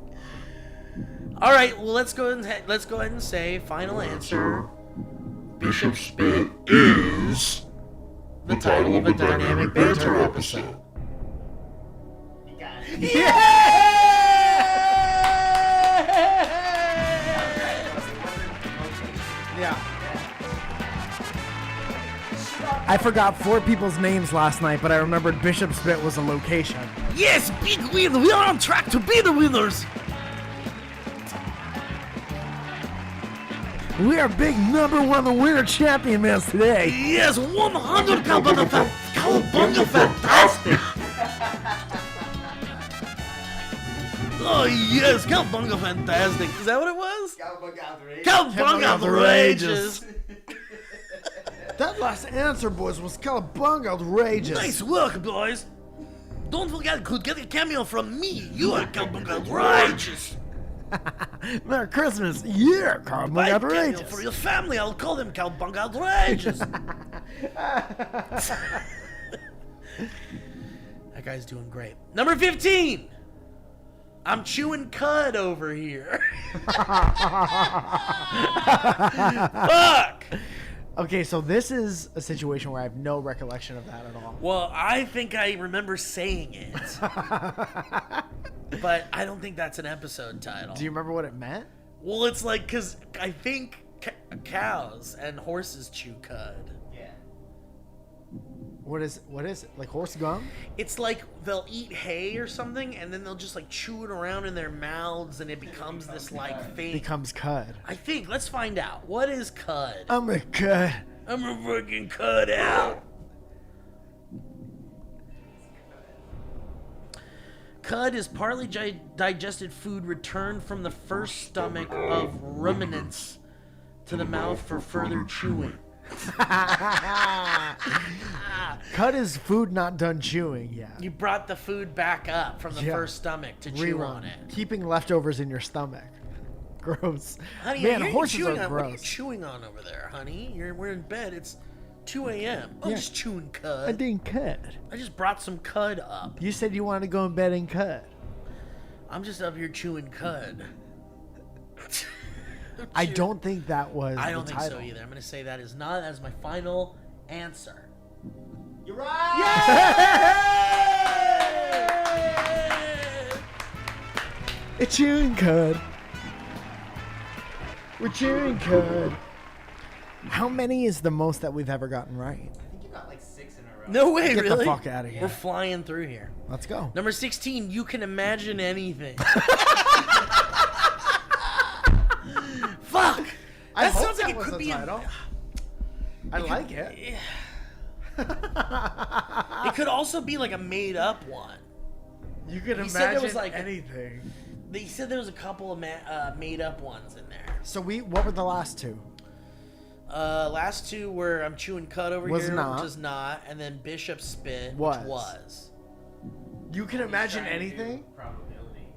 All right, well let's go ahead and say final answer. Bishop Spit is the title of a dynamic banter episode. You got it. Yeah. I forgot 4 people's names last night, but I remembered Bishop Spit was a location. Yes, big win. We are on track to be the winners. We are big #1 the winner champion mans today. Yes, 100 Cowabunga fantastic. Oh yes, Cowabunga fantastic. Is that what it was? Cowabunga outrageous. That last answer, boys, was Cowabunga outrageous. Nice work, boys. Don't forget, could get a cameo from me. You are Cowabunga outrageous. Merry Christmas. Yeah, Cowabunga Buy a cameo outrageous. for your family. I'll call them Cowabunga outrageous. That guy's doing great. Number 15. I'm chewing cud over here. Fuck. Okay, so this is a situation where I have no recollection of that at all. Well, I think I remember saying it. But I don't think that's an episode title. Do you remember what it meant? Well, it's like, because I think cows and horses chew cud. Yeah. What is it? Like horse gum? It's like they'll eat hay or something, and then they'll just like chew it around in their mouths, and it becomes this like thing. Becomes cud. I think. Let's find out. What is cud? I'm a cud. I'm a freaking cud out. Cud is partly digested food returned from the first stomach of ruminants to the mouth for further chewing. Cut is food not done chewing yet. You brought the food back up from the Yeah. first stomach to chew on Rerun. it. Keeping leftovers in your stomach. Gross. Honey, Man, you're horses chewing are on, what are you gross. chewing on over there, honey? We're in bed. It's 2 a.m. I'm Yeah. just chewing cud. I didn't cut. I just brought some cud up. You said you wanted to go in bed and cut. I'm just up here chewing cud. I don't think that was I don't the think title. so either. I'm going to say that is not as my final answer. You're right. It's chewing cud. We're chewing cud. How many is the most that we've ever gotten right? I think you got like 6 in a row. No way, Get really? the fuck out of here. We're flying through here. Let's go. Number 16, you can imagine anything. Fuck! I That hope sounds like that it was could the be title. I like it. It could also be like a made-up one. You can He said there imagine was, like, anything. They said there was a couple of made-up ones in there. So what were the last two? Last two were I'm chewing cud over Was here, not. which is not, and then Bishop Spit, Was. which was. You can imagine Trying to do anything? Probability.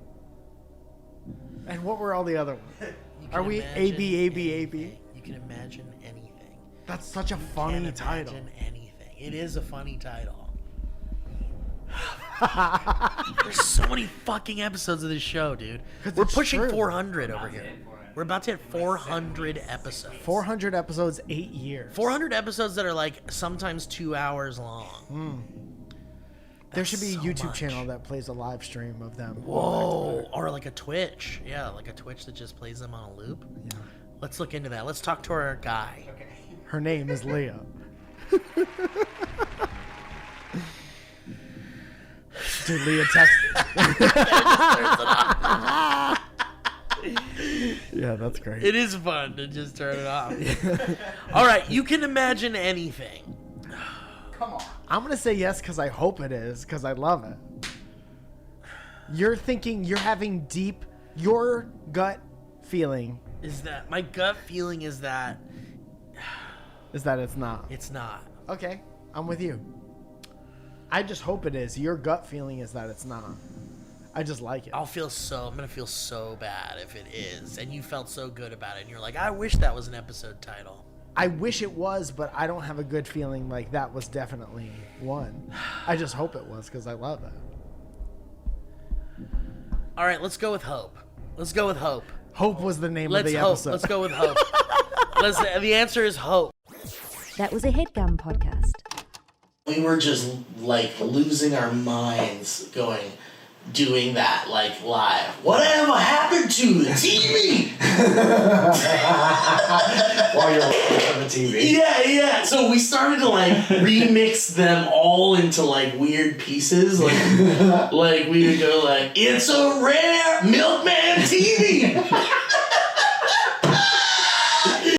And what were all the other ones? You Are can we imagine A, B, A, B, A, B? anything. You can imagine anything. That's such a Can't funny title. imagine anything. It is a funny title. There's so many fucking episodes of this show, dude. 'Cause We're it's pushing true. 400 over here. hit 400. We're about to hit 400 episodes. 400 episodes, 8 years. 400 episodes that are like sometimes 2 hours long. There should be a so YouTube much. channel that plays a live stream of them. Whoa, or like a Twitch. Yeah, like a Twitch that just plays them on a loop. Yeah. Let's look into that. Let's talk to our guy. Okay. Her name is Leah. Dude, Leah texted. Yeah, that's great. It is fun to just turn it off. All right, you can imagine anything. Come on. I'm going to say yes because I hope it is because I love it. You're thinking, you're having deep, your gut feeling Is that my gut feeling is that is that it's not. it's not. Okay, I'm with you. I just hope it is. Your gut feeling is that it's not. I just like it. I'm gonna feel so bad if it is. And you felt so good about it and you're like, I wish that was an episode title. I wish it was, but I don't have a good feeling like that was definitely one. I just hope it was because I love it. All right, let's go with hope. Let's go with hope. Hope was the name Let's of the hope. episode. Let's go with hope. The answer is hope. That was a headgum podcast. We were just like losing our minds doing that like live. Whatever happened to the TV? While you're watching the TV. Yeah. So we started to like remix them all into like weird pieces. Like we would go like, it's a rare Milkman TV.